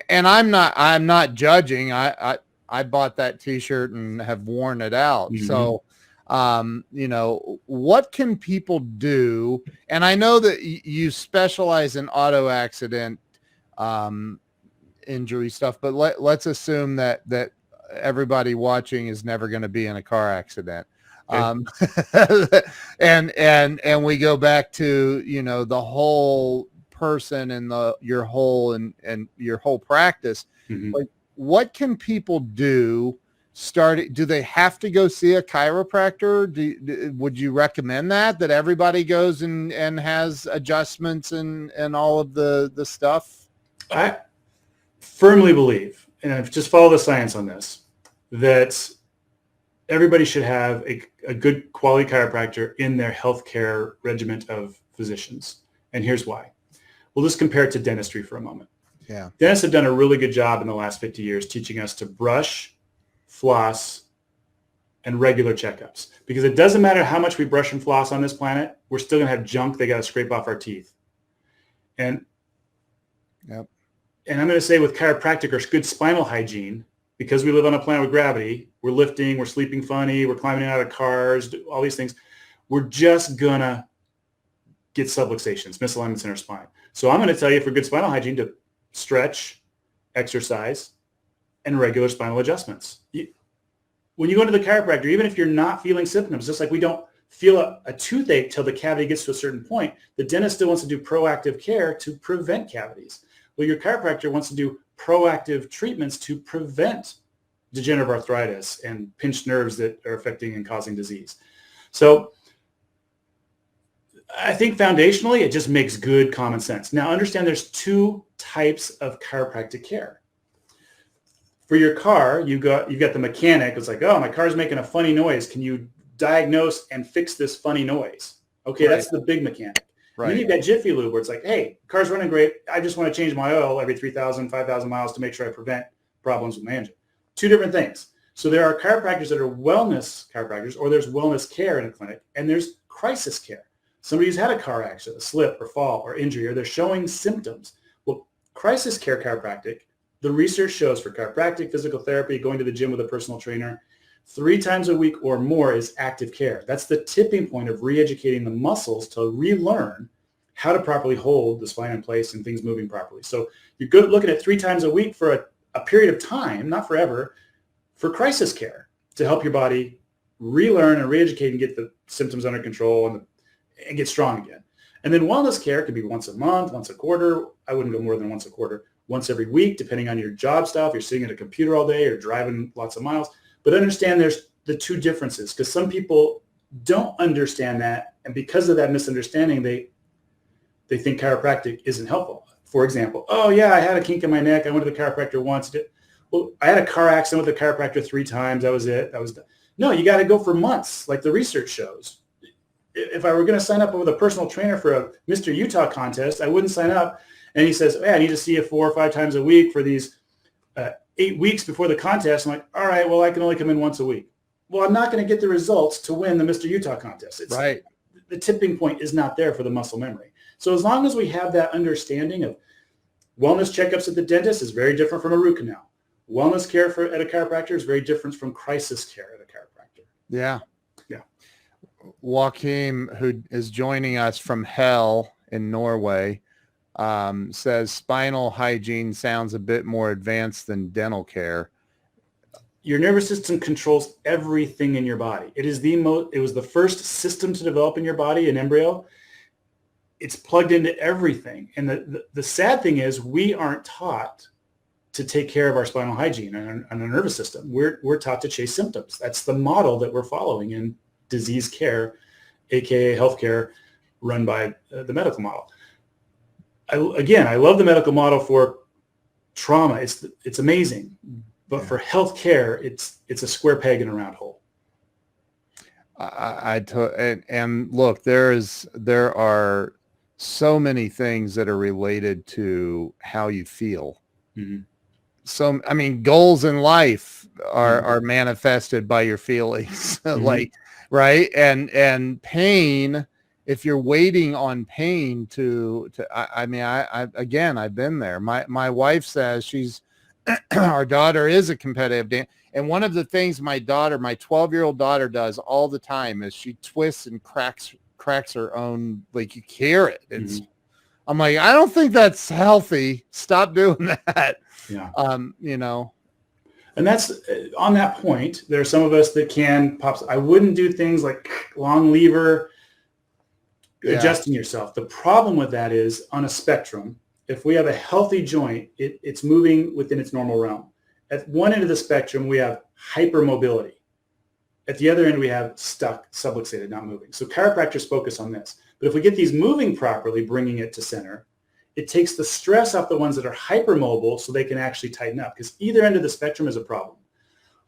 and I'm not judging. I bought that t-shirt and have worn it out. So, you know, what can people do? And I know that you specialize in auto accident, injury stuff, but let's assume that everybody watching is never going to be in a car accident. Okay. And we go back to, you know, the whole person and your whole practice. Like, what can people do? Do they have to go see a chiropractor? Would you recommend that everybody goes and has adjustments and all of the stuff? I firmly believe, and I've just follow the science on this, that everybody should have a good quality chiropractor in their healthcare regiment of physicians. And here's why. We'll just compare it to dentistry for a moment. Yeah. Dentists have done a really good job in the last 50 years teaching us to brush, floss, and regular checkups. Because it doesn't matter how much we brush and floss on this planet, we're still going to have junk they got to scrape off our teeth. And I'm going to say with chiropractic or good spinal hygiene, because we live on a planet with gravity, we're lifting, we're sleeping funny, we're climbing out of cars, all these things. We're just going to get subluxations, misalignments in our spine. So I'm going to tell you for good spinal hygiene to stretch, exercise, and regular spinal adjustments. When you go to the chiropractor, even if you're not feeling symptoms, just like we don't feel a toothache till the cavity gets to a certain point, the dentist still wants to do proactive care to prevent cavities. Well, your chiropractor wants to do proactive treatments to prevent degenerative arthritis and pinched nerves that are affecting and causing disease. So I think foundationally, it just makes good common sense. Now, understand there's two types of chiropractic care. For your car, you've got the mechanic. It's like, oh, my car's making a funny noise. Can you diagnose and fix this funny noise? Okay, right. That's the big mechanic. Right. And then you've got Jiffy Lube, where it's like, hey, car's running great. I just want to change my oil every 3,000, 5,000 miles to make sure I prevent problems with my engine. Two different things. So there are chiropractors that are wellness chiropractors, or there's wellness care in a clinic, and there's crisis care. Somebody who's had a car accident, a slip or fall or injury, or they're showing symptoms. Well, crisis care chiropractic, the research shows for chiropractic, physical therapy, going to the gym with a personal trainer, 3 times a week or more is active care. That's the tipping point of re-educating the muscles to relearn how to properly hold the spine in place and things moving properly. So you're good looking at 3 times a week for a period of time, not forever, for crisis care to help your body relearn and re-educate and get the symptoms under control and get strong again. And then wellness care could be once a month, once a quarter. I wouldn't go more than once a quarter, once every week, depending on your job style. If you're sitting at a computer all day or driving lots of miles. But understand there's the two differences, because some people don't understand that. And because of that misunderstanding, they think chiropractic isn't helpful. For example, oh yeah, I had a kink in my neck. I went to the chiropractor once. Well, I had a car accident with the chiropractor 3 times. That was it. That was done. No, you got to go for months, like the research shows. If I were going to sign up with a personal trainer for a Mr. Utah contest, I wouldn't sign up. And he says, hey, I need to see you 4 or 5 times a week for these 8 weeks before the contest. I'm like, all right, well, I can only come in once a week. Well, I'm not going to get the results to win the Mr. Utah contest. It's right. The tipping point is not there for the muscle memory. So as long as we have that understanding of wellness checkups at the dentist is very different from a root canal. Wellness care at a chiropractor is very different from crisis care at a chiropractor. Yeah. Yeah. Joachim, who is joining us from hell in Norway, says spinal hygiene sounds a bit more advanced than dental care. Your nervous system controls everything in your body. It was the first system to develop in your body, an embryo. It's plugged into everything. And the sad thing is we aren't taught to take care of our spinal hygiene and our nervous system. We're taught to chase symptoms. That's the model that we're following in disease care, aka healthcare, run by the medical model. I love the medical model for trauma. It's amazing, but for healthcare, it's a square peg in a round hole. And look, there are so many things that are related to how you feel. Mm-hmm. So, I mean, goals in life are manifested by your feelings, like, right. And pain, if you're waiting on pain I've been there. My wife says our daughter is a competitive dancer. And one of the things my 12-year-old daughter does all the time is she twists and cracks her own, like you hear it. I'm like, I don't think that's healthy. Stop doing that. Yeah. And that's on that point. There are some of us that can pop. I wouldn't do things like long lever, adjusting yourself. The problem with that is on a spectrum, if we have a healthy joint, it's moving within its normal realm. At one end of the spectrum, we have hypermobility. At the other end, we have stuck, subluxated, not moving. So chiropractors focus on this. But if we get these moving properly, bringing it to center, it takes the stress off the ones that are hypermobile so they can actually tighten up, because either end of the spectrum is a problem.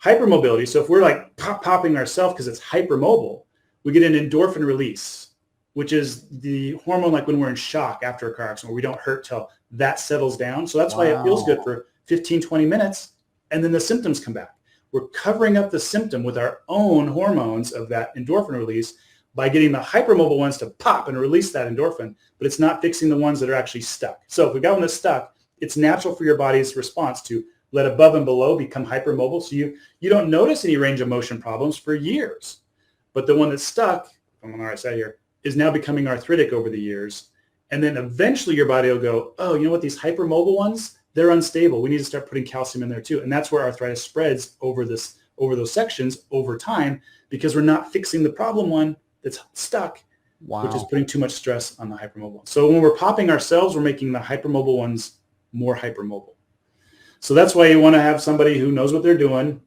Hypermobility, so if we're like popping ourselves because it's hypermobile, we get an endorphin release, which is the hormone like when we're in shock after a car accident where we don't hurt till that settles down. So that's why it feels good for 15, 20 minutes, and then the symptoms come back. We're covering up the symptom with our own hormones of that endorphin release by getting the hypermobile ones to pop and release that endorphin, but it's not fixing the ones that are actually stuck. So if we got one that's stuck, it's natural for your body's response to let above and below become hypermobile. So you don't notice any range of motion problems for years. But the one that's stuck, I'm on the right side here, is now becoming arthritic over the years. And then eventually your body will go, oh, you know what, these hypermobile ones, they're unstable. We need to start putting calcium in there too. And that's where arthritis spreads over those sections over time, because we're not fixing the problem one that's stuck, which is putting too much stress on the hypermobile ones. So when we're popping ourselves, we're making the hypermobile ones more hypermobile. So that's why you want to have somebody who knows what they're doing,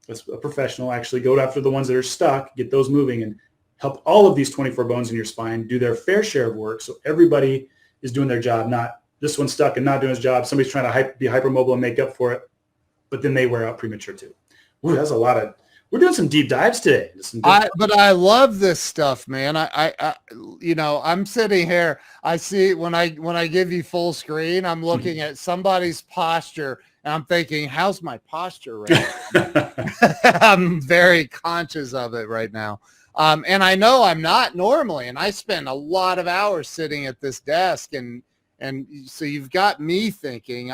a professional, actually go after the ones that are stuck, get those moving, and help all of these 24 bones in your spine do their fair share of work. So everybody is doing their job, not this one's stuck and not doing his job. Somebody's trying to be hypermobile and make up for it, but then they wear out premature too. Ooh, that's a lot of. We're doing some deep dives today. But I love this stuff, man. I'm sitting here. I see when I give you full screen, I'm looking at somebody's posture and I'm thinking, how's my posture right now? I'm very conscious of it right now. And I know I'm not normally, and I spend a lot of hours sitting at this desk, and so you've got me thinking,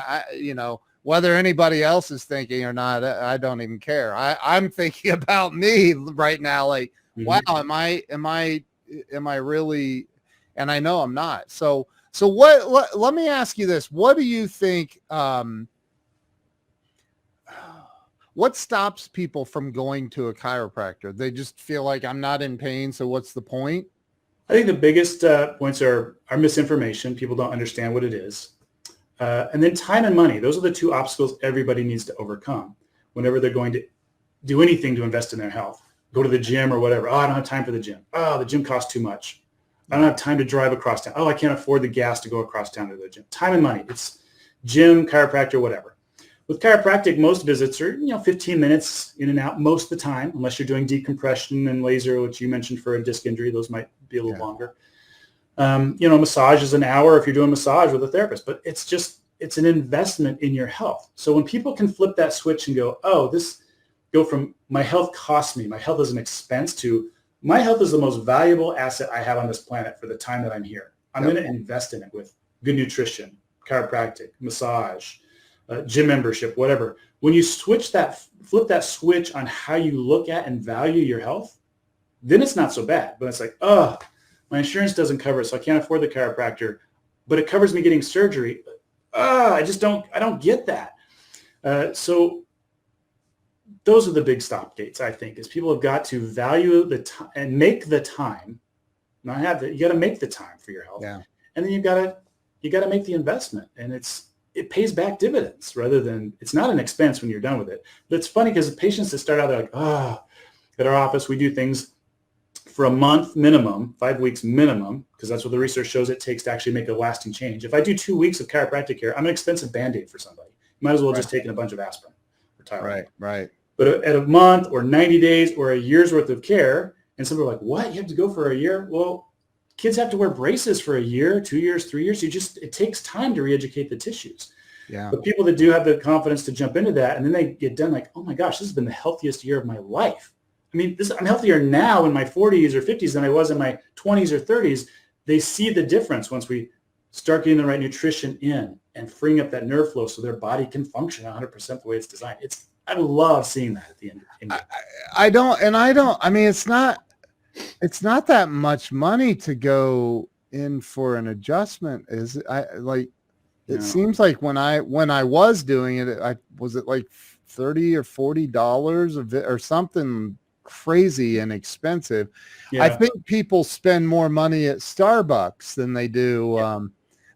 whether anybody else is thinking or not, I don't even care. I'm thinking about me right now, like, wow, am I really? And I know I'm not. So let me ask you this: what do you think? what stops people from going to a chiropractor? They just feel like I'm not in pain, so what's the point? I think the biggest points are misinformation. People don't understand what it is. And then time and money. Those are the two obstacles everybody needs to overcome whenever they're going to do anything to invest in their health. Go to the gym or whatever. Oh, I don't have time for the gym. Oh, the gym costs too much. I don't have time to drive across town. Oh, I can't afford the gas to go across town to the gym. Time and money. It's gym, chiropractor, whatever. With chiropractic, most visits are 15 minutes in and out most of the time, unless you're doing decompression and laser, which you mentioned for a disc injury. Those might be a little longer. Massage is an hour if you're doing massage with a therapist, but it's an investment in your health. So when people can flip that switch and go from my health costs me, my health is an expense, to my health is the most valuable asset I have on this planet for the time that I'm here. I'm going to invest in it with good nutrition, chiropractic, massage, gym membership, whatever. When you flip that switch on how you look at and value your health, then it's not so bad. But it's like, oh, my insurance doesn't cover it, so I can't afford the chiropractor, but it covers me getting surgery. I don't get that. So those are the big stop gates, I think, is people have got to value the time and make the time. You got to make the time for your health. Yeah. And then you got to make the investment, and it pays back dividends rather than, it's not an expense when you're done with it. But it's funny because the patients that start out, they're like, at our office, we do things for a month minimum, 5 weeks minimum, because that's what the research shows it takes to actually make a lasting change. If I do 2 weeks of chiropractic care, I'm an expensive Band-Aid for somebody. You might as well just take a bunch of aspirin or Tylenol. Right. But at a month or 90 days or a year's worth of care, and some people are like, what? You have to go for a year? Well, kids have to wear braces for a year, 2 years, 3 years. It takes time to re-educate the tissues. Yeah. But people that do have the confidence to jump into that, and then they get done like, oh my gosh, this has been the healthiest year of my life. I mean, I'm healthier now in my 40s or 50s than I was in my 20s or 30s. They see the difference once we start getting the right nutrition in and freeing up that nerve flow so their body can function 100% the way it's designed. I love seeing that at the end. I mean, it's not that much money to go in for an adjustment. Is it? It seems like when I was doing it, was it like $30 or $40 or something crazy and expensive. Yeah. I think people spend more money at Starbucks than they do. Yeah.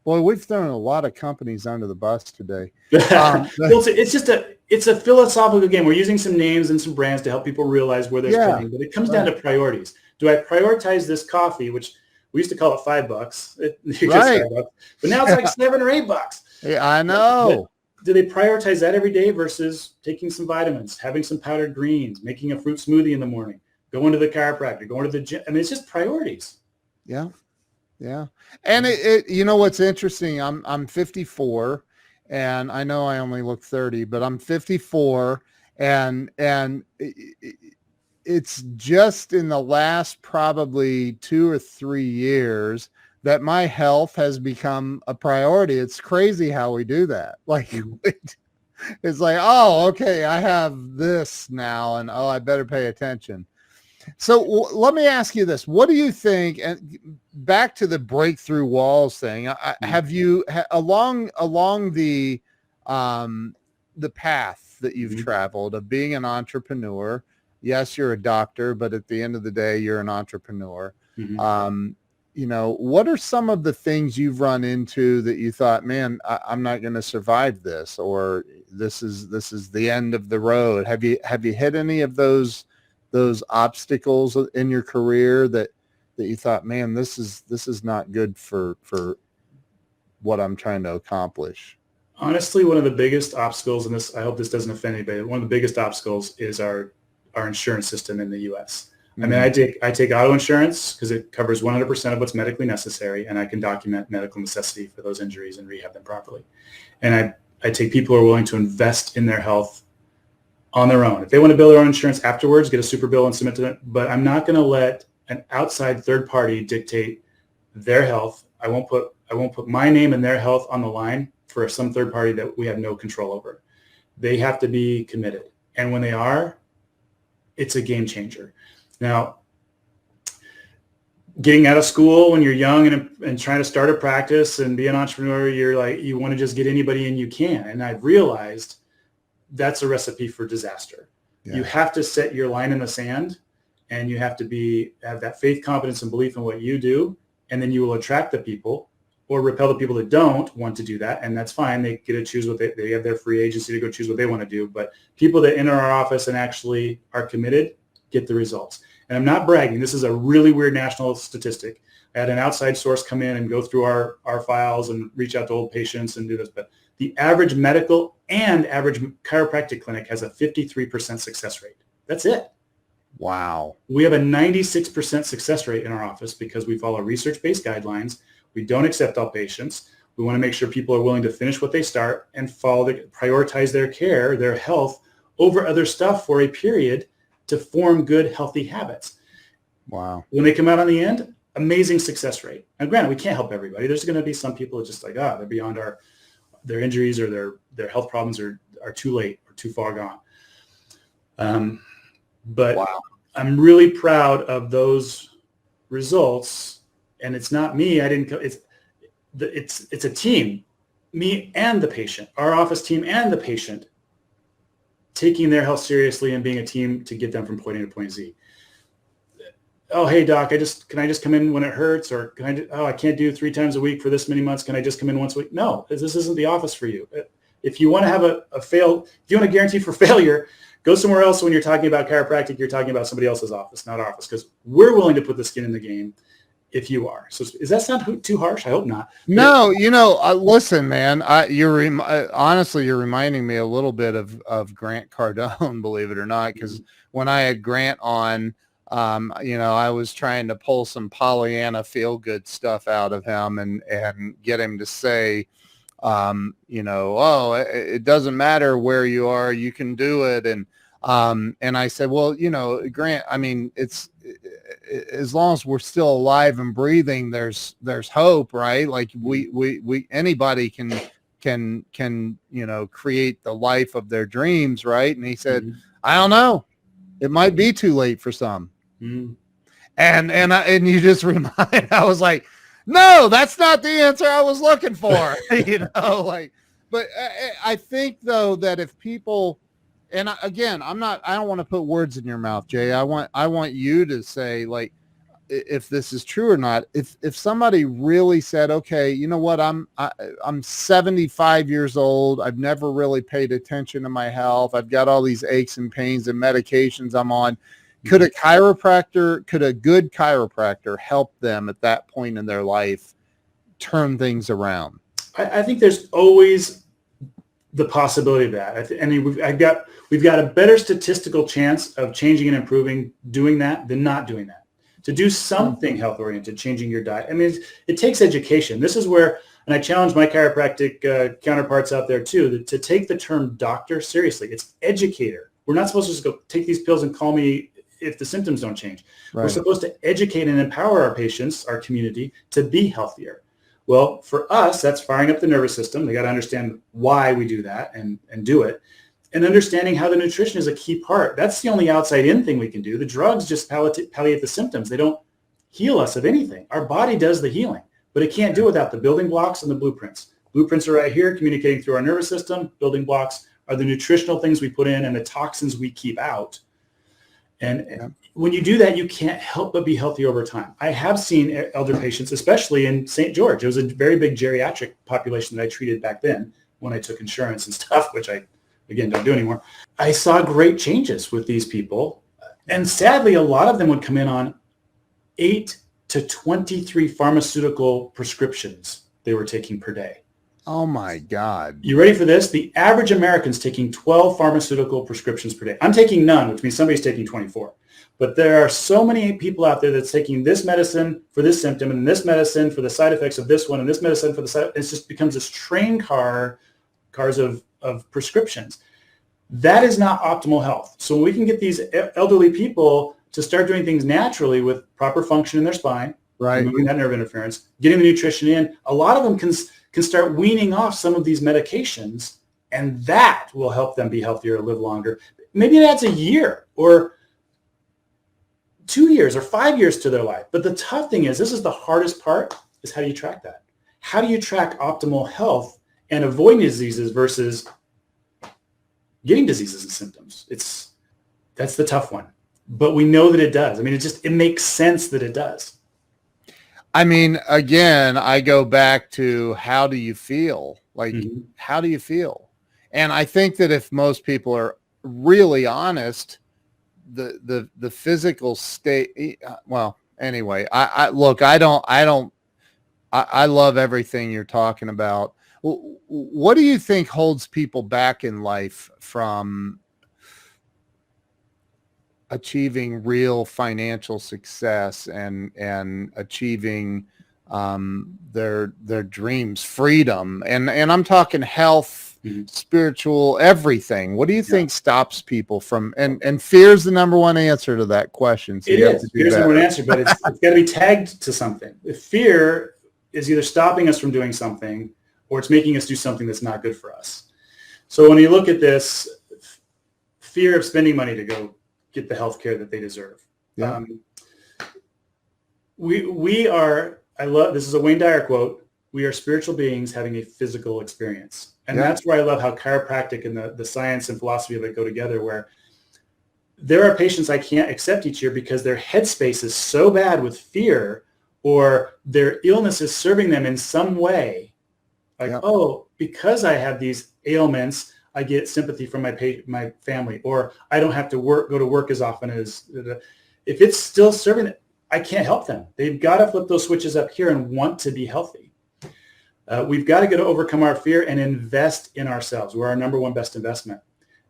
Boy, we've thrown a lot of companies under the bus today. Well, it's a philosophical game. We're using some names and some brands to help people realize where they're spending, but it comes down to priorities. Do I prioritize this coffee, which we used to call it $5, right? $5, but now it's like $7 or $8. Yeah, I know. But do they prioritize that every day versus taking some vitamins, having some powdered greens, making a fruit smoothie in the morning, going to the chiropractor, going to the gym? I mean, it's just priorities. Yeah. Yeah. And it you know, what's interesting, I'm 54 and I know I only look 30, but I'm 54 and it's just in the last probably 2 or 3 years that my health has become a priority. It's crazy how we do that. Like it's like, oh, okay, I have this now and I better pay attention. So let me ask you this. What do you think, and back to the breakthrough walls thing, have you, along the path that you've traveled of being an entrepreneur, yes, you're a doctor, but at the end of the day, you're an entrepreneur. You know, what are some of the things you've run into that you thought, man, I'm not going to survive this, or this is the end of the road? Have you hit any of those obstacles in your career that you thought, man, this is not good for what I'm trying to accomplish? Honestly, one of the biggest obstacles, and I hope this doesn't offend anybody, one of the biggest obstacles is our insurance system in the U.S. I mean, I take auto insurance because it covers 100% of what's medically necessary, and I can document medical necessity for those injuries and rehab them properly. And I take people who are willing to invest in their health on their own. If they want to build their own insurance afterwards, get a super bill and submit to them. But I'm not going to let an outside third party dictate their health. I won't put my name and their health on the line for some third party that we have no control over. They have to be committed. And when they are, it's a game changer. Now, getting out of school when you're young and trying to start a practice and be an entrepreneur, you're like, you want to just get anybody in you can. And I've realized that's a recipe for disaster. Yeah. You have to set your line in the sand, and you have to have that faith, confidence, and belief in what you do, and then you will attract the people or repel the people that don't want to do that, and that's fine. They get to choose what they have their free agency to go choose what they want to do. But people that enter our office and actually are committed get the results. And I'm not bragging. This is a really weird national statistic. I had an outside source come in and go through our files and reach out to old patients and do this. But the average medical and average chiropractic clinic has a 53% success rate. That's it. Wow. We have a 96% success rate in our office because we follow research-based guidelines. We don't accept all patients. We want to make sure people are willing to finish what they start and prioritize their care, their health over other stuff for a period to form good, healthy habits. Wow. When they come out on the end, amazing success rate. And granted, we can't help everybody. There's going to be some people that just like, they're beyond their injuries or their health problems are too late or too far gone. But wow. I'm really proud of those results, and it's not me. It's a team, me and the patient, our office team and the patient, taking their health seriously and being a team to get them from point A to point Z. Oh, hey doc, can I just come in when it hurts, or I can't do 3 times a week for this many months. Can I just come in once a week? No, this isn't the office for you. If you want to have if you want to guarantee for failure, go somewhere else. When you're talking about chiropractic, you're talking about somebody else's office, not our office, because we're willing to put the skin in the game if you are. So does that sound too harsh? I hope not. No, listen, man, honestly, you're reminding me a little bit of Grant Cardone, believe it or not, because when I had Grant on, I was trying to pull some Pollyanna feel-good stuff out of him and get him to say, it doesn't matter where you are, you can do it. And I said, well, Grant, I mean, it's as long as we're still alive and breathing, there's hope, right? Like we anybody can create the life of their dreams, right? And he said, I don't know, it might be too late for some. And you just remind, I was like, no, that's not the answer I was looking for. But I think though that if people, and again, I don't want to put words in your mouth, Jay. I want you to say, like, if this is true or not. If somebody really said, okay, you know what, I'm 75 years old. I've never really paid attention to my health. I've got all these aches and pains and medications I'm on. Could a good chiropractor help them at that point in their life turn things around? I think there's always the possibility of that. We've got a better statistical chance of changing and improving doing that than not doing that. To do something health oriented, changing your diet. I mean, it takes education. This is where, and I challenge my chiropractic counterparts out there too, to take the term doctor seriously. It's educator. We're not supposed to just go take these pills and call me if the symptoms don't change. Right. We're supposed to educate and empower our patients, our community, to be healthier. Well, for us, that's firing up the nervous system. They got to understand why we do that and do it. And understanding how the nutrition is a key part. That's the only outside in thing we can do. The drugs just palliate the symptoms. They don't heal us of anything. Our body does the healing, but it can't do without the building blocks and the blueprints. Blueprints are right here, communicating through our nervous system. Building blocks are the nutritional things we put in and the toxins we keep out. And when you do that, you can't help but be healthy over time. I have seen elder patients, especially in St. George. It was a very big geriatric population that I treated back then when I took insurance and stuff, which I, again, don't do anymore. I saw great changes with these people. And sadly, a lot of them would come in on 8 to 23 pharmaceutical prescriptions they were taking per day. Oh my God. You ready for this? The average American's taking 12 pharmaceutical prescriptions per day. I'm taking none, which means somebody's taking 24. But there are so many people out there that's taking this medicine for this symptom and this medicine for the side effects of this one and this medicine for the side. It just becomes this train cars of prescriptions. That is not optimal health. So when we can get these elderly people to start doing things naturally with proper function in their spine, right, removing that nerve interference, getting the nutrition in, a lot of them can start weaning off some of these medications, and that will help them be healthier, live longer. Maybe it adds a year or 2 years or 5 years to their life. But the tough thing is, this is the hardest part, is how do you track that? How do you track optimal health and avoid diseases versus getting diseases and symptoms. That's the tough one, but we know that it does. I mean, it makes sense that it does. I mean, again, I go back to how do you feel? Like, how do you feel? And I think that if most people are really honest, the physical state, well, anyway, I love everything you're talking about. What do you think holds people back in life from achieving real financial success and achieving their dreams, freedom, and I'm talking health, spiritual, everything? What do you think stops people from, and fear's the number one answer to that question. So it is. Fear's the number one answer, but it's got to be tagged to something. If fear is either stopping us from doing something or it's making us do something that's not good for us. So when you look at this, fear of spending money to go get the health care that they deserve. Yeah. We are, this is a Wayne Dyer quote, we are spiritual beings having a physical experience. And that's where I love how chiropractic and the science and philosophy of it go together, where there are patients I can't accept each year because their headspace is so bad with fear, or their illness is serving them in some way. Like, oh, because I have these ailments, I get sympathy from my family, or I don't have to go to work as often as, if it's still serving them, I can't help them. They've got to flip those switches up here and want to be healthy. We've got to get to overcome our fear and invest in ourselves. We're our number one best investment.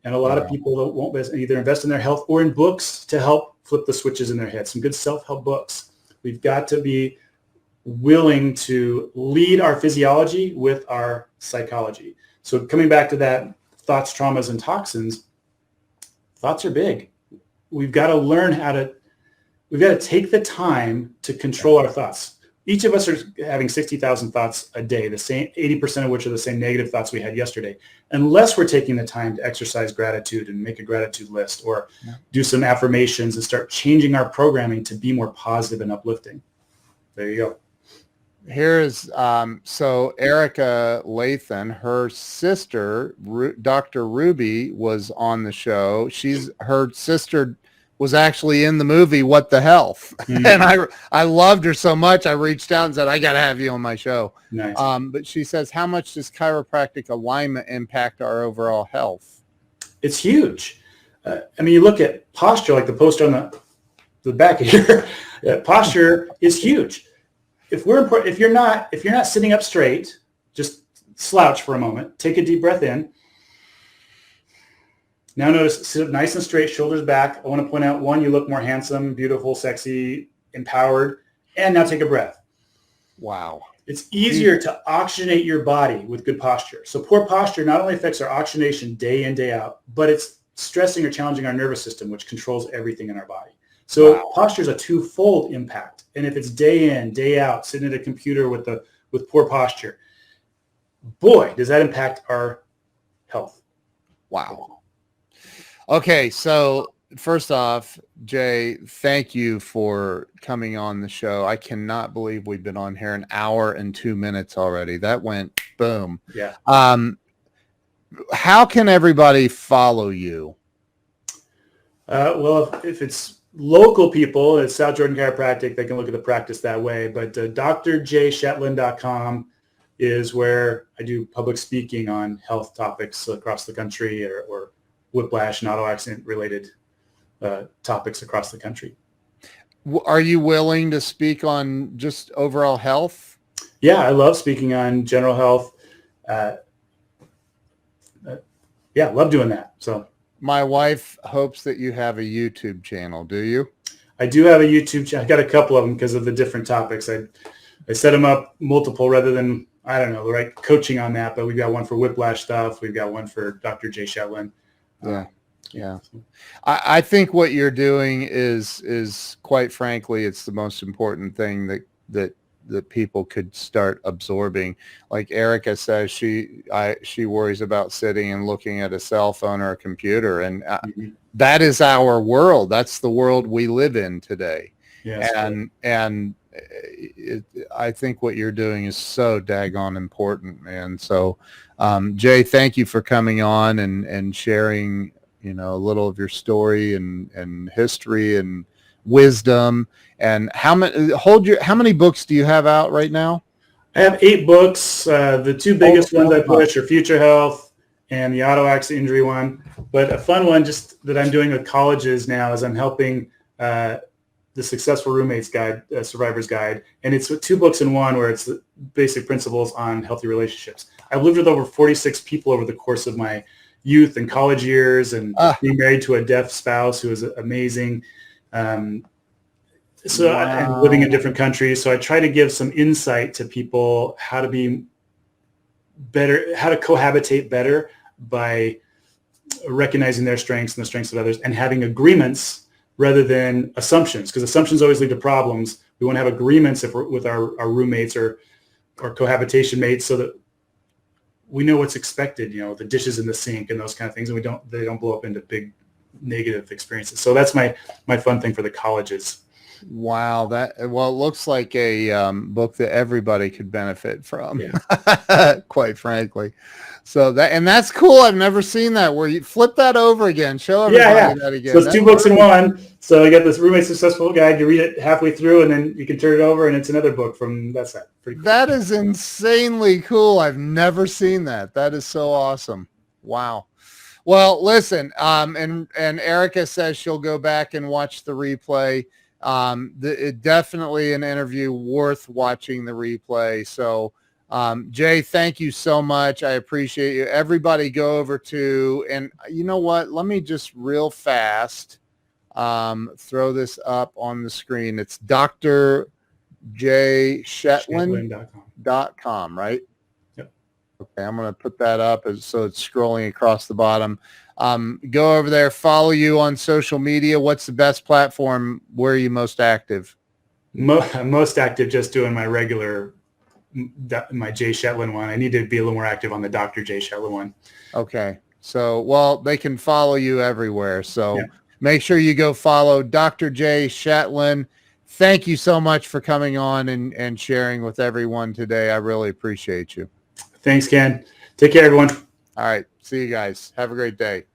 And a lot of people won't either invest in their health or in books to help flip the switches in their head. Some good self-help books. We've got to be willing to lead our physiology with our psychology. So coming back to that, thoughts, traumas, and toxins, thoughts are big. We've got to learn we've got to take the time to control our thoughts. Each of us are having 60,000 thoughts a day, the same 80% of which are the same negative thoughts we had yesterday, unless we're taking the time to exercise gratitude and make a gratitude list, or do some affirmations and start changing our programming to be more positive and uplifting. There you go. Here's so Erica Lathan, her sister, Dr. Ruby, was on the show. Her sister was actually in the movie What the Health. And I loved her so much, I reached out and said, I got to have you on my show. Nice. But she says, how much does chiropractic alignment impact our overall health? It's huge. I mean, you look at posture, like the poster on the back here. Posture is huge. If you're not sitting up straight, just slouch for a moment. Take a deep breath in. Now notice, sit up nice and straight, shoulders back. I want to point out, one, you look more handsome, beautiful, sexy, empowered. And now take a breath. Wow. It's easier to oxygenate your body with good posture. So poor posture not only affects our oxygenation day in, day out, but it's stressing or challenging our nervous system, which controls everything in our body. So posture is a twofold impact. And if it's day in, day out, sitting at a computer with poor posture, boy, does that impact our health. Wow. Okay, so first off, Jay, thank you for coming on the show. I cannot believe we've been on here an hour and 2 minutes already. That went boom. Yeah. How can everybody follow you? Well, if it's local people, it's South Jordan Chiropractic, they can look at the practice that way. But drjshetlin.com is where I do public speaking on health topics across the country, or whiplash and auto accident related topics across the country. Are you willing to speak on just overall health? Yeah, I love speaking on general health. Yeah, love doing that. So my wife hopes that you have a YouTube channel. Do you? I do have a YouTube channel. I got a couple of them because of the different topics. I set them up multiple rather than, I don't know, the right coaching on that, but we've got one for whiplash stuff. We've got one for Dr. J. Shetlin. Yeah. I think what you're doing is quite frankly, it's the most important thing that people could start absorbing. Like Erica says, she worries about sitting and looking at a cell phone or a computer, and that is our world. That's the world we live in today. Yes, and I think what you're doing is so daggone important, man. So, Jay, thank you for coming on and sharing, a little of your story and history and wisdom. And how many books do you have out right now? I have 8 books. The 2 biggest ones I push are Future Health and the Auto Accident Injury one. But a fun one just that I'm doing with colleges now is I'm helping the Successful Roommates Guide, Survivor's Guide. And it's 2 books in one where it's the basic principles on healthy relationships. I've lived with over 46 people over the course of my youth and college years, and being married to a deaf spouse who is amazing. And living in different countries. So I try to give some insight to people how to be better, how to cohabitate better by recognizing their strengths and the strengths of others and having agreements rather than assumptions, because assumptions always lead to problems. We want to have agreements if we're with our roommates or cohabitation mates, so that we know what's expected, the dishes in the sink and those kind of things, and they don't blow up into big negative experiences. So that's my fun thing for the colleges. Wow, it looks like a book that everybody could benefit from, quite frankly. So that's cool. I've never seen that. Where you flip that over again, show everybody that again. So it's 2 books in one. So you got this Roommate Successful Guide. You read it halfway through, and then you can turn it over, and it's another book from that side. Pretty cool. That is insanely cool. I've never seen that. That is so awesome. Wow. Well, listen, and Erica says she'll go back and watch the replay. Definitely an interview worth watching the replay. So, Jay, thank you so much. I appreciate you. Everybody go over to, and you know what, let me just real fast, throw this up on the screen. It's drjshetlin.com, right? Yep. Okay. I'm going to put that up so it's scrolling across the bottom. Go over there, follow you on social media. What's the best platform? Where are you most active? I'm most active just doing my regular, my Jay Shetlin one. I need to be a little more active on the Dr. Jay Shetlin one. Okay. So, they can follow you everywhere. So make sure you go follow Dr. Jay Shetlin. Thank you so much for coming on and sharing with everyone today. I really appreciate you. Thanks, Ken. Take care, everyone. All right. See you guys. Have a great day.